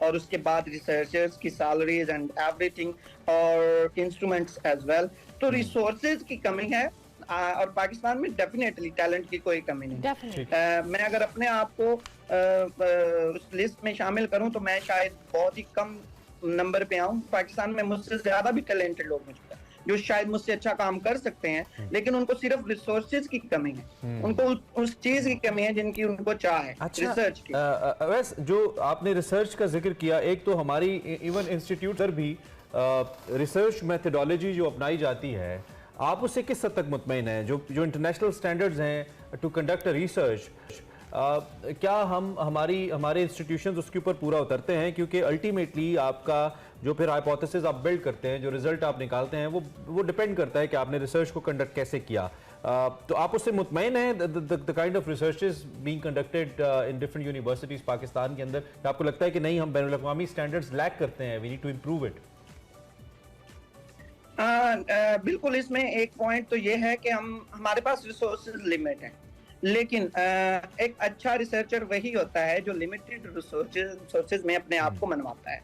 और उसके बाद रिसर्चर्स की सैलरीज एंड एवरीथिंग और इंस्ट्रूमेंट्स एज वेल। तो रिसोर्सेज की कमी है और पाकिस्तान में डेफिनेटली टैलेंट की कोई कमी नहीं। मैं अगर अपने आप को उस लिस्ट में शामिल करूं तो मैं शायद बहुत ही कम नंबर पे आऊं। पाकिस्तान में मुझसे ज्यादा भी टैलेंटेड लोग मौजूद हैं जो शायद मुझसे अच्छा काम कर सकते हैं, लेकिन उनको सिर्फ रिसोर्सेज की कमी है, उनको उस चीज की कमी है जिनकी उनको चाह है। अच्छा, रिसर्च की। वैसे जो आपने रिसर्च का जिक्र किया, एक तो हमारी इवन इंस्टीट्यूट पर भी रिसर्च मेथडोलॉजी जो अपनाई जाती है, आप उससे किस हद तक मुतमईन हैं? जो इंटरनेशनल स्टैंडर्ड्स हैं टू कंडक्ट रिसर्च, क्या हमारे इंस्टीट्यूशंस उसके ऊपर पूरा उतरते हैं? क्योंकि अल्टीमेटली आपका जो फिर हाइपोथेसिस आप बिल्ड करते हैं, जो रिजल्ट आप निकालते हैं, वो डिपेंड करता है कि आपने रिसर्च को कंडक्ट कैसे किया। तो आप उससे मुतमईन हैं, the kind of researches being conducted in different universities Pakistan के अंदर? आपको लगता है कि नहीं, हम बैनुल अक़वामी स्टैंडर्ड्स लैक करते हैं, we need to improve it? बिल्कुल, इसमें एक पॉइंट तो ये है कि हमारे पास रिसोर्सेज लिमिट हैं, लेकिन एक अच्छा रिसर्चर वही होता है जो लिमिटेड रिसोर्सेज में अपने आप को मनवाता है।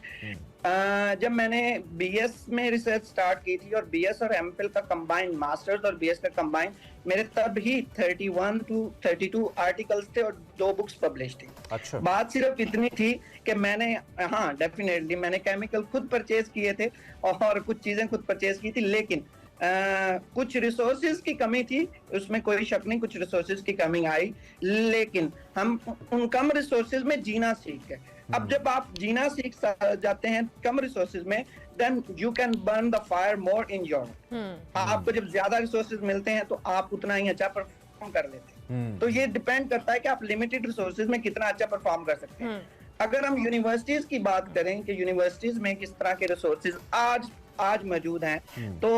जब मैंने बीएस में रिसर्च स्टार्ट की थी और बीएस और एमफिल का कंबाइंड, मास्टर्स और बीएस का कंबाइंड, मेरे तब ही 31 to 32 आर्टिकल्स थे और 2 बुक्स पब्लिश थी। अच्छा। बात सिर्फ इतनी थी कि मैंने, हाँ डेफिनेटली मैंने केमिकल खुद परचेज किए थे और कुछ चीजें खुद परचेज की थी, लेकिन कुछ रिसोर्सेज की कमी थी, उसमें कोई शक नहीं, कुछ रिसोर्सेज की कमी आई, लेकिन हम उन कम रिसोर्सेज में जीना सीख गए। अब जब आप जीना सीख जाते हैं कम रिसोर्सेज में, then you can burn the fire more in your. आपको जब ज्यादा रिसोर्सेज मिलते हैं तो आप उतना ही अच्छा परफॉर्म कर लेते हैं। तो ये डिपेंड करता है कि आप लिमिटेड रिसोर्सेज में कितना अच्छा परफॉर्म कर सकते हैं। अगर हम यूनिवर्सिटीज की बात करें कि यूनिवर्सिटीज में किस तरह के रिसोर्सेज आज मौजूद हैं, तो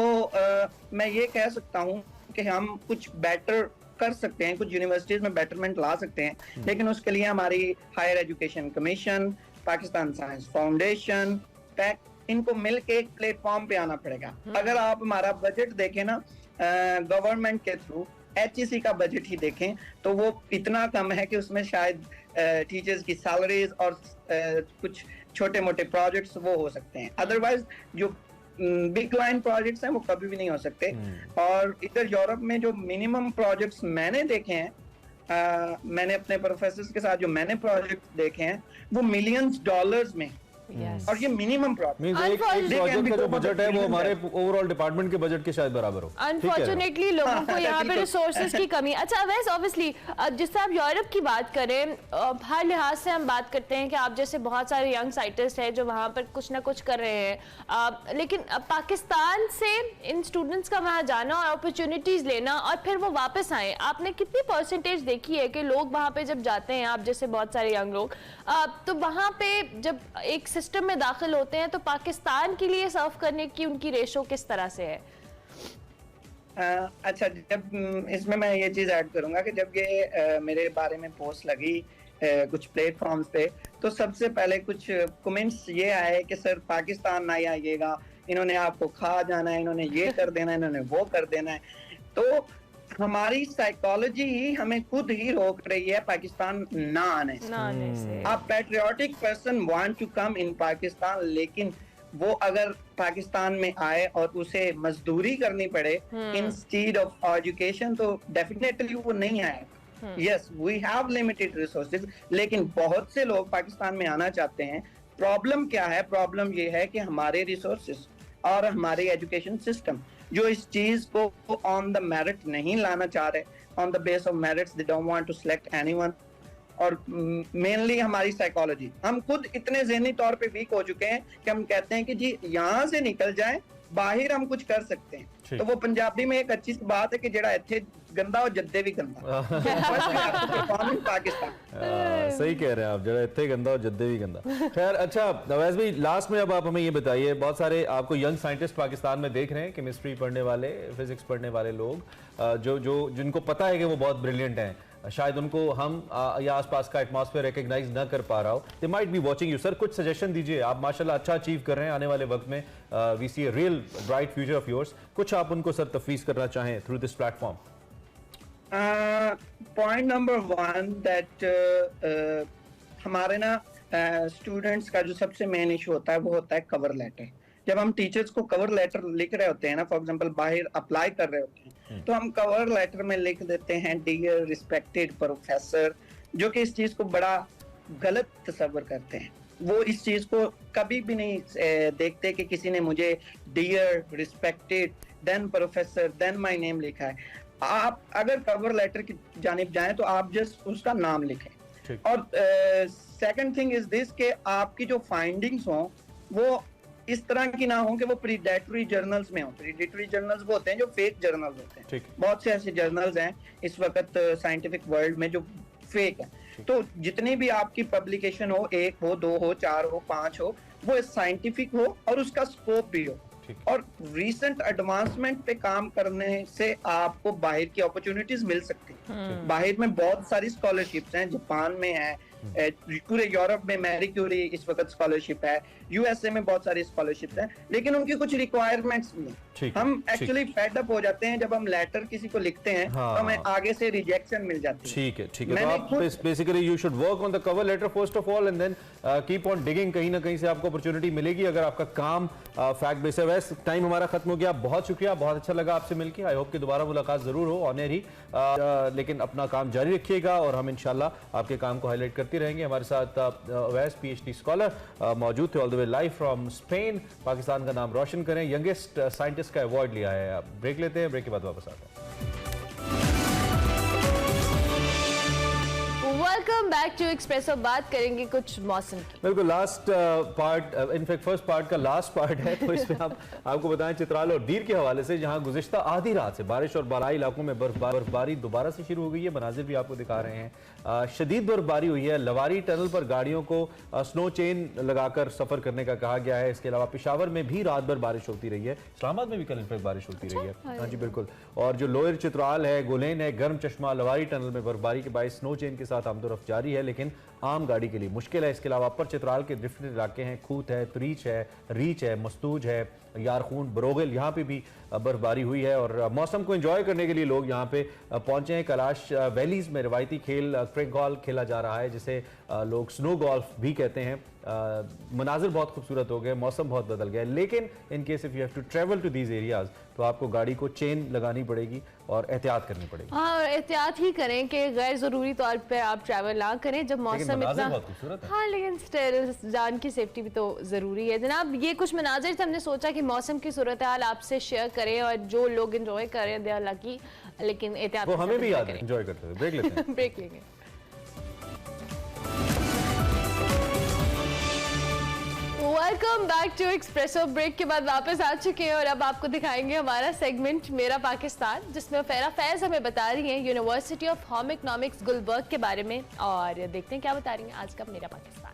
मैं ये कह सकता हूँ कि हम कुछ बेटर कर सकते हैं, कुछ यूनिवर्सिटीज में बेटरमेंट ला सकते हैं, लेकिन उसके लिए हमारी higher education commission, Pakistan science foundation, पैक, इनको मिलके एक प्लेटफॉर्म पे आना पड़ेगा। अगर आप हमारा बजट देखें ना, गवर्नमेंट के थ्रू HEC का बजट ही देखें तो वो इतना कम है कि उसमें शायद टीचर्स की सैलरीज और कुछ छोटे मोटे प्रोजेक्ट्स वो हो सकते हैं। अदरवाइज जो बिग लाइन प्रोजेक्ट्स हैं वो कभी भी नहीं हो सकते। और इधर यूरोप में जो मिनिमम प्रोजेक्ट्स मैंने देखे हैं, मैंने अपने प्रोफेसर्स के साथ जो मैंने प्रोजेक्ट देखे हैं वो मिलियंस डॉलर्स में, और ये मिनिमम एक प्रोजेक्ट का जो बजट है वो हमारे ओवरऑल डिपार्टमेंट के बजट के शायद बराबर हो। अनफॉर्चुनेटली लोगों को यहाँ पे रिसोर्सेज की कमी। अच्छा वैसे ऑब्वियसली जिस तरह आप यूरोप की बात करें, हर लिहाज से हम बात करते हैं कि आप जैसे बहुत सारे यंग साइंटिस्ट हैं जो वहाँ पर कुछ ना कुछ कर रहे हैं, लेकिन पाकिस्तान से इन स्टूडेंट्स का वहाँ जाना और अपॉर्चुनिटीज लेना और फिर वो वापस आए, आपने कितनी परसेंटेज देखी है कि लोग वहाँ पे जब जाते हैं, आप जैसे बहुत सारे यंग लोग, तो वहाँ पे जब एक सिस्टम में दाखिल होते हैं तो पाकिस्तान के लिए सर्व करने की उनकी रेशो किस तरह से है? अच्छा, जब इसमें मैं ये चीज ऐड करूंगा कि जब ये मेरे बारे में पोस्ट लगी कुछ प्लेटफॉर्म्स पे, तो सबसे पहले कुछ कमेंट्स ये आए कि सर पाकिस्तान ना आइएगा, इन्होंने आपको खा जाना है, इन्होंने ये कर देना है, इन्होंने वो कर देना है। तो हमारी साइकोलॉजी ही हमें खुद ही रोक रही है पाकिस्तान ना आने से। आप patriotic person want to come in Pakistan, लेकिन वो अगर पाकिस्तान में आए और उसे मजदूरी करनी पड़े इंस्टेड ऑफ एजुकेशन, तो डेफिनेटली वो नहीं आएगा। Yes, we have limited resources, लेकिन बहुत से लोग पाकिस्तान में आना चाहते हैं। प्रॉब्लम क्या है? प्रॉब्लम ये है कि हमारे रिसोर्सेज और हमारे एजुकेशन सिस्टम जो इस चीज को ऑन द मेरिट नहीं लाना चाह रहे, on the base of merits they don't want to select anyone. और मेनली हमारी साइकोलॉजी, हम खुद इतने ज़हनी तौर पे वीक हो चुके हैं कि हम कहते हैं कि जी यहाँ से निकल जाएं, बाहर हम कुछ कर सकते हैं। तो वो पंजाबी में एक अच्छी सी बात है कि जेड़ा इत्थे गंदा और जद्दे भी गंदा। पाकिस्तान सही कह रहे हैं आप, जरा इत्थे गंदा और जद्दे भी गंदा। खैर, अच्छा नवाज भाई, लास्ट में अब आप हमें ये बताइए, बहुत सारे आपको यंग साइंटिस्ट पाकिस्तान में देख रहे हैं, केमिस्ट्री पढ़ने वाले, फिजिक्स पढ़ने वाले लोग, जो जिनको पता है कि वो बहुत ब्रिलियंट हैं, शायद उनको हम या आसपास का एटमॉस्फेयर रिकग्नाइज ना कर पा रहा हो, they might be watching you. Sir कुछ सजेशन दीजिए, आप माशाल्लाह अच्छा अचीव कर रहे हैं, आने वाले वक्त में we see a real bright future of yours, कुछ आप उनको सर तफवीज करना चाहें through this platform? Point number 1 that हमारे ना स्टूडेंट्स का जो सबसे मेन इशू होता है वो होता है कवर लेटर। जब हम टीचर्स को कवर लेटर लिख रहे होते हैं ना, फॉर एग्जांपल बाहर अप्लाई कर रहे होते हैं, तो हम कवर लेटर में लिख देते हैं डियर रिस्पेक्टेड प्रोफेसर, जो कि इस चीज को बड़ा गलत तस्वर करते हैं। वो इस चीज को कभी भी नहीं देखते कि किसी ने मुझे dear respected then professor then my name लिखा है। आप अगर कवर लेटर की जानिब जाएं तो आप जस्ट उसका नाम लिखें। और सेकंड थिंग इज दिस कि आपकी जो फाइंडिंग्स हों वो इस तरह की ना हो कि वो प्रीडेटरी जर्नल्स में हो। प्रीडेटरी जर्नल्स वो होते हैं जो फेक जर्नल्स होते हैं। बहुत से ऐसे जर्नल्स हैं इस वक्त साइंटिफिक वर्ल्ड में जो फेक है। तो जितनी भी आपकी पब्लिकेशन हो, 1 हो, 2 हो, 4 हो, 5 हो, वो साइंटिफिक हो और उसका स्कोप भी हो। और रीसेंट एडवांसमेंट पे काम करने से आपको बाहर की अपॉर्चुनिटीज मिल सकती है। बाहर में बहुत सारी स्कॉलरशिप्स हैं, जापान में है, पूरे यूरोप में मैरी क्यूरी इस वक्त स्कॉलरशिप है, यूएसए में बहुत सारी स्कॉलरशिप्स हैं, लेकिन उनकी कुछ रिक्वायरमेंट्स भी हैं। हम एक्चुअली फेड अप हो जाते हैं जब हम लेटर किसी को लिखते हैं, तो हमें आगे से रिजेक्शन मिल जाती है। ठीक है, ठीक है। तो आप basically you should work on the cover letter first of all and then keep on digging. कहीं ना कहीं से आपको अपॉर्चुनिटी मिलेगी अगर आपका काम फैक्ट बेस है। वैसे टाइम हमारा खत्म हो गया, बहुत शुक्रिया, बहुत अच्छा लगा आपसे मिलकर। आई होप कि दोबारा मुलाकात जरूर हो ऑन एयर ही, लेकिन अपना काम जारी रखिएगा और हम इंशाल्लाह आपके काम को हाईलाइट करते रहेंगे। हमारे साथ अवैस PhD स्कॉलर मौजूद थे all the way live from Spain. Pakistan का नाम रोशन करें, यंगेस्ट साइंटिस्ट का अवार्ड लिया है। आप ब्रेक लेते हैं, ब्रेक के बाद वापस आते हैं। Welcome back to Expresso. बात करेंगे कुछ मौसम की। बिल्कुल, last part, in fact first part का लास्ट पार्ट है, तो इसमें आपको बताएं चित्राल और दीर के हवाले से, जहां गुज़िश्ता आधी रात से बारिश और बालाई इलाकों में बर्फबारी दोबारा से शुरू हो गई है। मनाजिर भी आपको दिखा रहे हैं। शदीद बर्फबारी हुई है। लवारी टनल पर गाड़ियों को स्नो चेन लगाकर सफर करने का कहा गया है। इसके अलावा पेशावर में भी रात भर बारिश होती रही है। इस्लामाबाद में भी कल इनफैक्ट बारिश होती रही है। हाँ जी बिल्कुल। और जो लोअर चित्राल है, गुलेन है, गर्म चश्मा, लवारी टनल में बर्फबारी के बायस स्नो चेन के साथ आमदोरफ्त जारी है, लेकिन आम गाड़ी के लिए मुश्किल है। इसके अलावा अपर चित्राल के डिफरेंट इलाके हैं, खूत है, तरीच है, रीच है, मस्तूज है, यारखून, बरोगल, यहाँ पे भी बर्फबारी हुई है। और मौसम को एंजॉय करने के लिए लोग यहाँ पे पहुंचे हैं। कैलाश वैलीज में रवायती खेल क्रिक गोल्फ खेला जा रहा है, जिसे लोग स्नो गोल्फ भी कहते हैं। मनाजिर बहुत खूबसूरत हो गए, मौसम बहुत बदल गया, लेकिन in case if you have to travel to these areas तो आपको गाड़ी को चेन लगानी पड़ेगी और एहतियात करनी पड़ेगी। हाँ, और एहतियात ही करें कि गैर जरूरी तौर पे आप ट्रैवल ना करें जब मौसम इतना बहुत खूबसूरत है। हाँ, लेकिन स्टिल जान की सेफ्टी भी तो जरूरी है। जनाब, ये कुछ मनाजिर थे, हमने सोचा कि मौसम की सूरत हाल आपसे शेयर करें और जो लोग एंजॉय करें दे आर लकी, लेकिन एहतियात वो हमें भी याद है, एंजॉय करते हुए। ब्रेक लेते हैं। ब्रेक लेंगे। Welcome back to Expresso. Break के बाद वापस आ चुके हैं और अब आपको दिखाएंगे हमारा सेगमेंट मेरा पाकिस्तान, जिसमें फेरा फैज हमें बता रही हैं university of home economics Gulberg के बारे में, और देखते हैं क्या बता रही हैं आज का मेरा पाकिस्तान।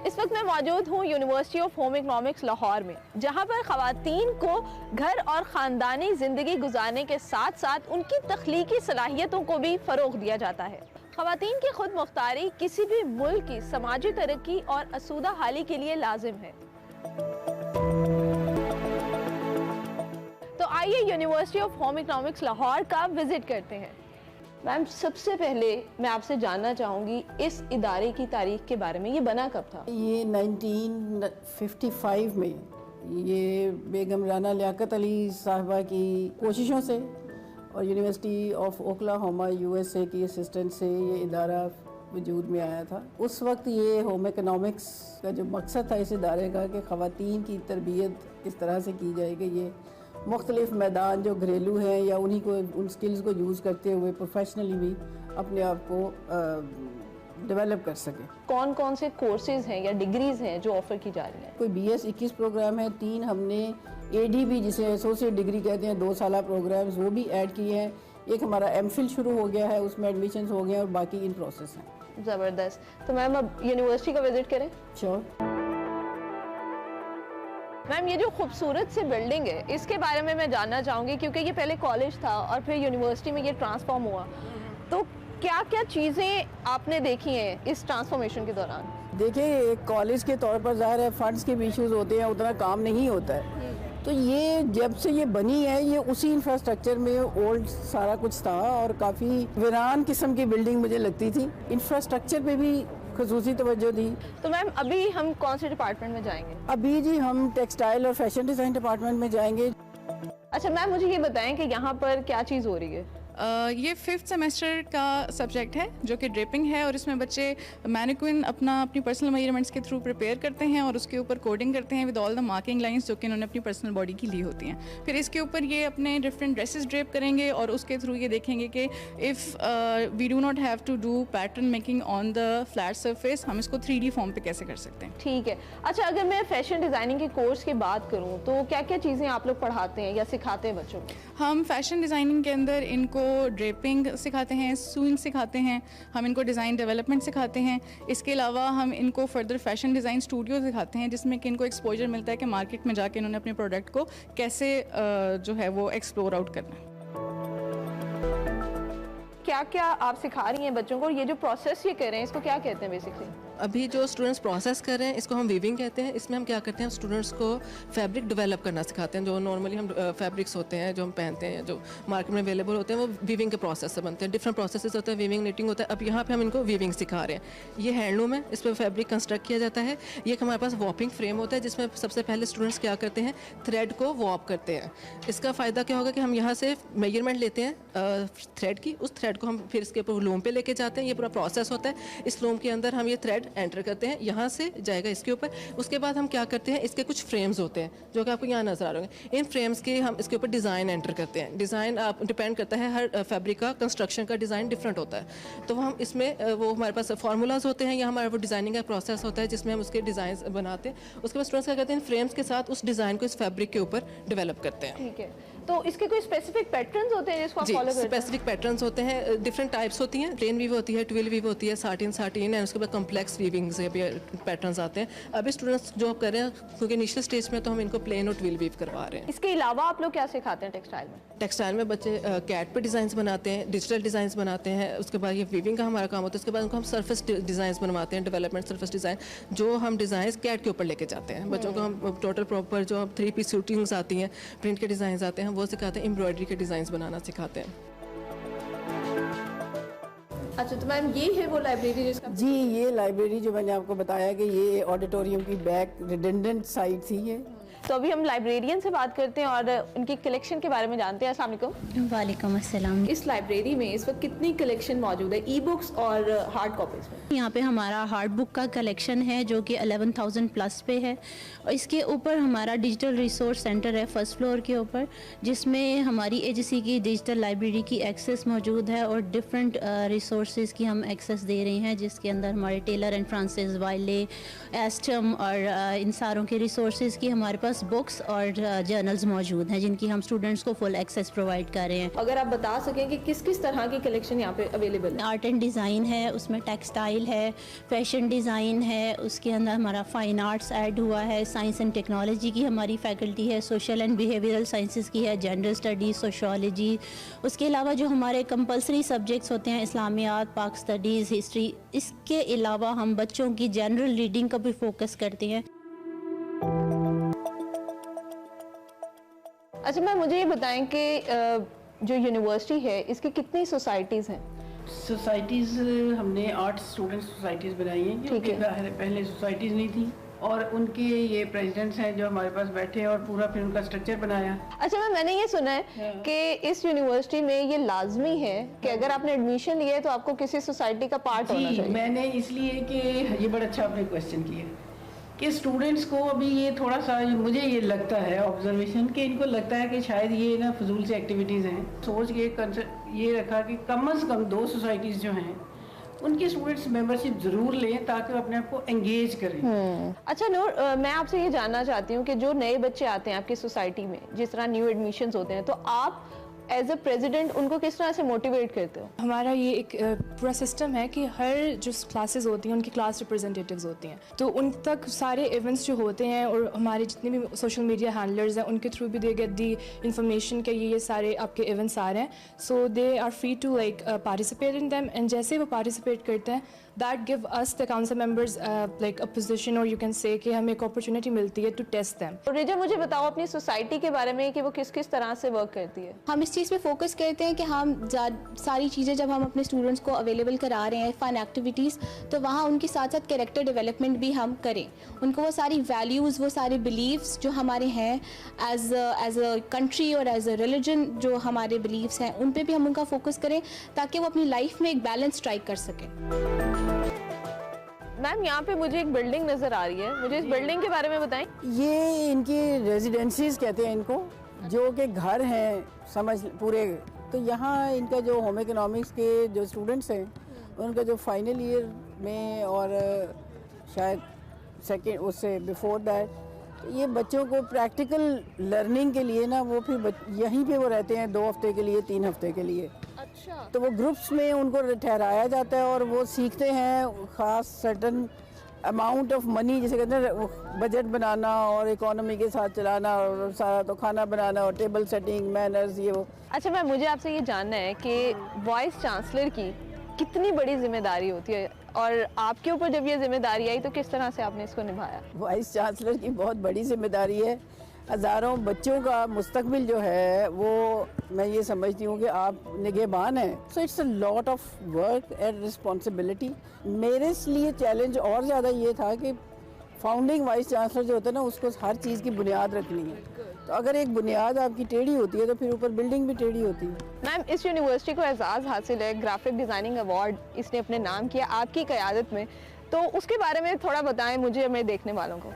इस वक्त मैं मौजूद हूँ university of home economics Lahore में, जहाँ पर ख़वातीन को घर और ख़ानदानी ज़िंदगी गुजारने के साथ साथ उनकी तख्लीकी सलाहियतों को भी फ़रोग़ दिया जाता है। ख़वातीन की खुद मुख्तारी किसी भी मुल्क की समाजी तरक्की और असूदा हाली के लिए लाजिम है। तो आइए university of home economics Lahore का विजिट करते हैं। मैम, सबसे पहले मैं आपसे जानना चाहूँगी इस इदारे की तारीख के बारे में। ये बना कब था? ये 1955 में ये बेगम राना लियाकत अली साहिबा की कोशिशों से और यूनिवर्सिटी ऑफ ओक्लाहोमा USA की असिस्टेंट से ये इदारा वजूद में आया था। उस वक्त ये होम इकोनॉमिक्स का जो मकसद था इस इदारे का कि ख़वातीन की तरबियत इस तरह से की जाए कि ये मुख्तलिफ मैदान जो घरेलू हैं या उन्हीं को उन स्किल्स को यूज़ करते हुए प्रोफेशनली भी अपने आप को डेवलप कर सकें। कौन कौन से कोर्सेज हैं या डिग्रीज हैं जो ऑफर की जा रही हैं? कोई BS 21 प्रोग्राम है, 3 हमने ADB जिसे एसोसिएट डिग्री कहते हैं 2 साल प्रोग्राम्स वो भी ऐड किए हैं। एक हमारा MPhil शुरू हो गया है, उसमें एडमिशन्स हो गए हैं और बाकी इन प्रोसेस हैं। ज़बरदस्त। तो मैम अब यूनिवर्सिटी का विजिट करें? श्योर। मैम, ये जो खूबसूरत सी बिल्डिंग है इसके बारे में मैं जानना चाहूँगी, क्योंकि ये पहले कॉलेज था और फिर यूनिवर्सिटी में ये ट्रांसफॉर्म हुआ, तो क्या क्या चीज़ें आपने देखी हैं इस ट्रांसफॉर्मेशन के दौरान? देखिए, एक कॉलेज के तौर पर ज़ाहिर है फंड्स के भी इश्यूज़ होते हैं, उतना काम नहीं होता है, तो ये जब से ये बनी है, ये उसी इंफ्रास्ट्रक्चर में ओल्ड सारा कुछ था और काफ़ी वीरान किस्म की बिल्डिंग मुझे लगती थी। इंफ्रास्ट्रक्चर पे भी ख़ुसूसी तवज्जो दी। तो मैम अभी हम कौन से डिपार्टमेंट में जाएंगे? अभी जी हम टेक्सटाइल और फैशन डिज़ाइन डिपार्टमेंट में जाएंगे। अच्छा मैम, मुझे ये बताएं कि यहाँ पर क्या चीज़ हो रही है? ये 5th सेमेस्टर का सब्जेक्ट है जो कि ड्रेपिंग है, और इसमें बच्चे मैनिक्विन अपनी पर्सनल मेजरमेंट्स के थ्रू प्रिपेयर करते हैं और उसके ऊपर कोडिंग करते हैं with all the marking lines जो कि इन्होंने अपनी पर्सनल बॉडी की ली होती हैं। फिर इसके ऊपर ये अपने डिफरेंट ड्रेसेस ड्रेप करेंगे और उसके थ्रू ये देखेंगे कि if we do not have to do pattern making on the flat surface, हम इसको 3D फॉर्म पे कैसे कर सकते हैं। ठीक है। अच्छा, अगर मैं फैशन डिज़ाइनिंग के कोर्स की बात करूँ तो क्या क्या चीज़ें आप लोग पढ़ाते हैं या सिखाते हैं बच्चों को? हम फैशन डिज़ाइनिंग के अंदर इनको ड्रेपिंग सिखाते हैं, सूइंग सिखाते हैं, हम इनको डिज़ाइन डेवलपमेंट सिखाते हैं। इसके अलावा हम इनको फर्दर फैशन डिज़ाइन स्टूडियो सिखाते हैं जिसमें कि इनको एक्सपोजर मिलता है कि मार्केट में जाके इन्होंने अपने प्रोडक्ट को कैसे जो है वो एक्सप्लोर आउट करना है। क्या क्या आप सिखा रही हैं बच्चों को? ये जो प्रोसेस ये कर रहे हैं इसको क्या कहते हैं बेसिकली? अभी जो स्टूडेंट्स प्रोसेस कर रहे हैं इसको हम वीविंग कहते हैं। इसमें हम क्या करते हैं, स्टूडेंट्स को फैब्रिक डेवलप करना सिखाते हैं। जो नॉर्मली हम फैब्रिक्स होते हैं जो हम पहनते हैं, जो मार्केट में अवेलेबल होते हैं, वो वीविंग के प्रोसेस से बनते हैं। डिफरेंट प्रोसेसेस होते हैं, वीविंग, निटिंग होता है। अब यहाँ पे हम इनको वीविंग सिखा रहे हैं। ये हैंडलूम है, इस पर फैब्रिक कंस्ट्रक्ट किया जाता है। ये हमारे पास वॉपिंग फ्रेम होता है जिसमें सबसे पहले स्टूडेंट्स क्या करते हैं, थ्रेड को वॉप करते हैं। इसका फ़ायदा क्या होगा कि हम यहाँ से मेजरमेंट लेते हैं थ्रेड की, उस थ्रेड को हम फिर इसके ऊपर लूम पे लेके जाते हैं। ये पूरा प्रोसेस होता है। इस लूम के अंदर हम ये थ्रेड एंटर करते हैं, यहाँ से जाएगा इसके ऊपर। उसके बाद हम क्या करते हैं, इसके कुछ फ्रेम्स होते हैं जो कि आपको यहाँ नजर आ रहे होंगे। इन फ्रेम्स के हम इसके ऊपर डिज़ाइन एंटर करते हैं। डिज़ाइन आप डिपेंड करता है, हर फैब्रिक का कंस्ट्रक्शन का डिज़ाइन डिफरेंट होता है। तो हम इसमें वो हमारे पास फार्मूलाज होते हैं या हमारा वो डिज़ाइनिंग का प्रोसेस होता है जिसमें हम उसके डिज़ाइन बनाते हैं। उसके बाद स्टूडेंट्स क्या करते हैं, फ्रेम्स के साथ उस डिज़ाइन को इस फैब्रिक के ऊपर डेवलप करते हैं। ठीक है। तो इसके कोई स्पेसिफिक पैटर्न्स होते हैं जिसको आप फॉलो करते हैं? स्पेसिफिक पैटर्न्स होते हैं, डिफरेंट टाइप्स होती हैं। प्लेन वीव होती है, ट्विल वीव होती है, साटिन एंड उसके बाद कॉम्प्लेक्स वीविंग से भी पैटर्न्स आते हैं। अभी स्टूडेंट्स जो कर रहे हैं, क्योंकि इनिशियल स्टेज में तो हम इनको प्लेन और ट्विल वीव करवा रहे हैं। इसके अलावा आप लोग क्या सिखाते हैं टेक्सटाइल में? टेक्सटाइल में बच्चे कैट पे डिज़ाइंस बनाते हैं, डिजिटल डिज़ाइंस बनाते हैं। उसके बाद ये वीविंग का हमारा काम होता है। उसके बाद उनको हम सरफेस डिज़ाइंस बनवाते हैं, डेवलपमेंट सरफेस डिज़ाइन, जो हम डिज़ाइंस कैट के ऊपर लेके जाते हैं। बच्चों को हम टोटल प्रॉपर जो 3 पीस शूटिंग्स आती हैं, प्रिंट के डिज़ाइन आते हैं, वो सिखाते हैं। एम्ब्रॉयडरी के डिज़ाइंस बनाना सिखाते हैं। अच्छा, तो मैम ये है वो लाइब्रेरी जिसका? जी, ये लाइब्रेरी जो मैंने आपको बताया कि ये ऑडिटोरियम की बैक रिडेंडेंट साइड थी ये। तो अभी हम लाइब्रेरियन से बात करते हैं और उनकी कलेक्शन के बारे में जानते हैं। अस्सलाम वालेकुम। वालेकुम अस्सलाम। इस लाइब्रेरी में इस वक्त कितनी कलेक्शन मौजूद है ई बुक्स और हार्ड कॉपीज में? यहाँ पे हमारा हार्ड बुक का कलेक्शन है जो कि 11,000 प्लस पे है, और इसके ऊपर हमारा डिजिटल रिसोर्स सेंटर है फर्स्ट फ्लोर के ऊपर, जिसमें हमारी एजेंसी की डिजिटल लाइब्रेरी की एक्सेस मौजूद है और डिफरेंट रिसोर्सेज की हम एक्सेस दे रहे हैं, जिसके अंदर हमारे टेलर एंड फ्रांसिस, वाइले, एस्टम और इन सारों के रिसोर्सेज की हमारे पास बुक्स और जर्नल्स मौजूद हैं जिनकी हम स्टूडेंट्स को फुल एक्सेस प्रोवाइड कर रहे हैं। अगर आप बता सकें कि किस किस तरह की कलेक्शन यहाँ पे अवेलेबल है? आर्ट एंड डिज़ाइन है, उसमें टेक्सटाइल है, फैशन डिज़ाइन है, उसके अंदर हमारा फाइन आर्ट्स ऐड हुआ है, साइंस एंड टेक्नोलॉजी की हमारी फैकल्टी है, सोशल एंड बिहेवियरल साइंसेस की है, जेंडर स्टडीज़, सोशोलॉजी। उसके अलावा जो हमारे कंपलसरी सब्जेक्ट्स होते हैं, इस्लामियात, पाक स्टडीज़, हिस्ट्री। इसके अलावा हम बच्चों की जनरल रीडिंग का भी फोकस करते हैं। अच्छा मैम, मुझे ये बताएं कि जो यूनिवर्सिटी है इसकी कितनी सोसाइटीज़ हैं? सोसाइटीज़ हमने 8 स्टूडेंट सोसाइटीज़ बनाई हैं, ठीक है। पहले सोसाइटीज़ नहीं थी, और उनके ये प्रेसिडेंट्स हैं जो हमारे पास बैठे हैं, और पूरा फिर उनका स्ट्रक्चर बनाया। अच्छा मैम, मैंने ये सुना है कि इस यूनिवर्सिटी में ये लाजमी है कि अगर आपने एडमिशन लिया है तो आपको किसी सोसाइटी का पार्ट होना चाहिए। मैंने इसलिए कि ये बड़ा अच्छा आपने क्वेश्चन किया कि स्टूडेंट्स को अभी ये थोड़ा सा, मुझे ये लगता है ऑब्जर्वेशन कि इनको लगता है कि शायद ये ना फजूल से एक्टिविटीज़ हैं। सोच के ये रखा कि कम से कम 2 सोसाइटीज़ जो हैं उनकी स्टूडेंट्स मेंबरशिप ज़रूर लें ताकि वो अपने आप को एंगेज करें। अच्छा नूर, मैं आपसे ये जानना चाहती हूँ कि जो नए बच्चे आते हैं आपकी सोसाइटी में, जिस तरह न्यू एडमिशन्स होते हैं, तो आप एज अ प्रेसिडेंट उनको किस तरह से मोटिवेट करते हो? हमारा ये एक पूरा सिस्टम है कि हर जो क्लासेस होती हैं उनकी क्लास रिप्रेजेंटेटिव्स होती हैं, तो उन तक सारे इवेंट्स जो होते हैं और हमारे जितने भी सोशल मीडिया हैंडलर्स हैं उनके थ्रू भी दे गेट दी इंफॉर्मेशन कि ये सारे आपके इवेंट्स आ रहे हैं, so they are free to like participate in them. And जैसे वो पार्टिसिपेट करते हैं that give us the council members like a position और यू कैन से कि हमें एक अपॉर्चुनिटी मिलती है टू टेस्ट देम। तो रिजा, मुझे बताओ अपनी सोसाइटी के बारे में कि वो किस किस तरह से वर्क करती है। हम इस चीज़ पे फोकस करते हैं कि हम सारी चीज़ें जब हम अपने स्टूडेंट्स को अवेलेबल करा रहे हैं, फन एक्टिविटीज़, तो वहाँ उनके साथ साथ कैरेक्टर डेवलपमेंट भी हम करें। उनको वो सारी वैल्यूज़, वो सारे बिलीव्स जो हमारे हैं एज अ कंट्री और एज अ रिलीजन, जो हमारे बिलीव्स हैं, उन पे भी हम उनका फोकस करें ताकि वो अपनी लाइफ में एक बैलेंस स्ट्राइक कर सकें। मैम, यहाँ पे मुझे एक बिल्डिंग नज़र आ रही है, मुझे इस बिल्डिंग के बारे में बताएं। ये इनकी रेजिडेंसीज कहते हैं इनको, जो कि घर हैं समझ पूरे। तो यहाँ इनका जो होम इकोनॉमिक्स के जो स्टूडेंट्स हैं, उनका जो फाइनल ईयर में और शायद सेकेंड उससे बिफोर दैट, ये बच्चों को प्रैक्टिकल लर्निंग के लिए ना, वो फिर यहीं पे वो रहते हैं 2 हफ्ते के लिए, 3 हफ्ते के लिए। अच्छा। तो वो ग्रुप्स में उनको ठहराया जाता है और वो सीखते हैं ख़ास सर्टन अमाउंट ऑफ मनी, जैसे कहते हैं बजट बनाना और इकोनॉमी के साथ चलाना और सारा तो खाना बनाना और टेबल सेटिंग, मैनर्स, ये वो। अच्छा मैम, मुझे आपसे ये जानना है कि वाइस चांसलर की कितनी बड़ी जिम्मेदारी होती है और आपके ऊपर जब ये जिम्मेदारी आई तो किस तरह से आपने इसको निभाया? वाइस चांसलर की बहुत बड़ी जिम्मेदारी है। हज़ारों बच्चों का मुस्तकबिल जो है वो मैं ये समझती हूँ कि आप निगहबान हैं। So it's a lot of work and responsibility. मेरे लिए चैलेंज और ज़्यादा ये था कि फाउंडिंग वाइस चांसलर जो होता है ना, उसको हर चीज़ की बुनियाद रखनी है। तो अगर एक बुनियाद आपकी टेढ़ी होती है तो फिर ऊपर बिल्डिंग भी टेढ़ी होती है। मैम, इस यूनिवर्सिटी को एजाज़ हासिल है, ग्राफिक डिज़ाइनिंग अवार्ड इसने अपने नाम किया आपकी क़यादत में, तो उसके बारे में थोड़ा बताएं मुझे, मेरे देखने वालों को।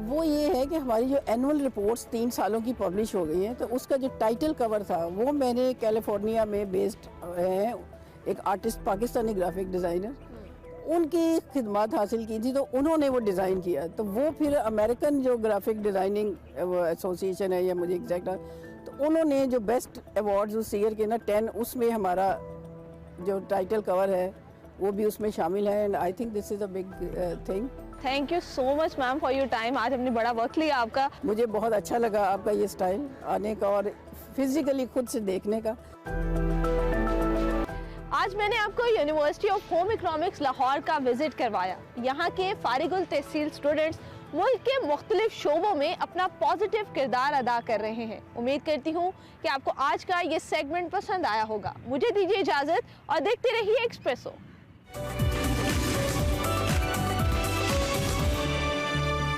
वो ये है कि हमारी जो एनुअल रिपोर्ट्स 3 सालों की पब्लिश हो गई हैं, तो उसका जो टाइटल कवर था वो मैंने कैलिफोर्निया में बेस्ड है एक आर्टिस्ट, पाकिस्तानी ग्राफिक डिज़ाइनर, उनकी खिदमत हासिल की थी, तो उन्होंने वो डिज़ाइन किया। तो वो फिर अमेरिकन जो ग्राफिक डिज़ाइनिंग एसोसिएशन है, या मुझे एग्जैक्ट, तो उन्होंने जो बेस्ट अवार्ड्स उस ईयर के ना 10, उसमें हमारा जो टाइटल कवर है वो भी उसमें शामिल है। And I think this is a big thing. Thank you so much ma'am for your time. आज हमने बड़ा वक्त लिया आपका। मुझे बहुत अच्छा लगा आपका ये स्टाइल आने का और फिजिकली खुद से देखने का। आज मैंने आपको university of home economics Lahore का विजिट करवाया। यहाँ के फारिगुल तहसील स्टूडेंट्स मुल्क के मुख्तलिफ शोबों में अपना पॉजिटिव किरदार अदा कर रहे हैं। उम्मीद करती हूँ कि आपको आज का ये सेगमेंट पसंद आया होगा। मुझे दीजिए इजाज़त और देखते रहिए Expresso.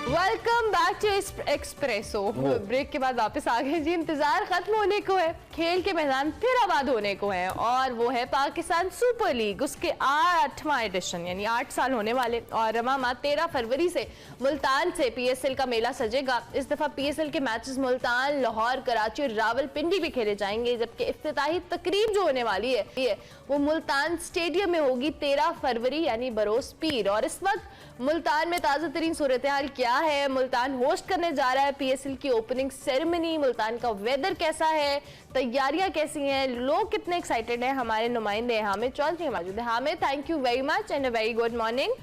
Welcome back to Expresso. Break के बाद वापस आ गए जी। इंतजार खत्म होने को है, खेल के मैदान फिर आबाद होने को है और वो है पाकिस्तान सुपर लीग। उसके 8वां एडिशन यानी 8 साल होने वाले और रमामा 13 फरवरी से मुल्तान से पीएसएल का मेला सजेगा। इस दफा पीएसएल के मैचेस मुल्तान, लाहौर, कराची और रावलपिंडी भी खेले जाएंगे, जबकि इफ्तिताही तकरीब जो होने वाली है वो मुल्तान स्टेडियम में होगी 13 फरवरी यानी बरोज पीर। और इस वक्त मुल्तान में ताज़ा तरीन सूरत हाल क्या है? मुल्तान होस्ट करने जा रहा है पीएसएल की ओपनिंग सेरेमनी। मुल्तान का वेदर कैसा है, तैयारियां कैसी हैं, लोग कितने एक्साइटेड हैं? हमारे नुमाइंदे हामिद चौधरी मौजूद है। Hamid, thank you very much and a very good morning.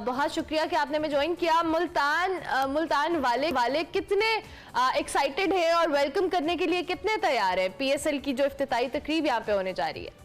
बहुत शुक्रिया कि आपने हमें ज्वाइन किया। मुल्तान वाले कितने एक्साइटेड है और वेलकम करने के लिए कितने तैयार है पीएसएल की जो इफ्तिताई तकरीब यहाँ पे होने जा रही है?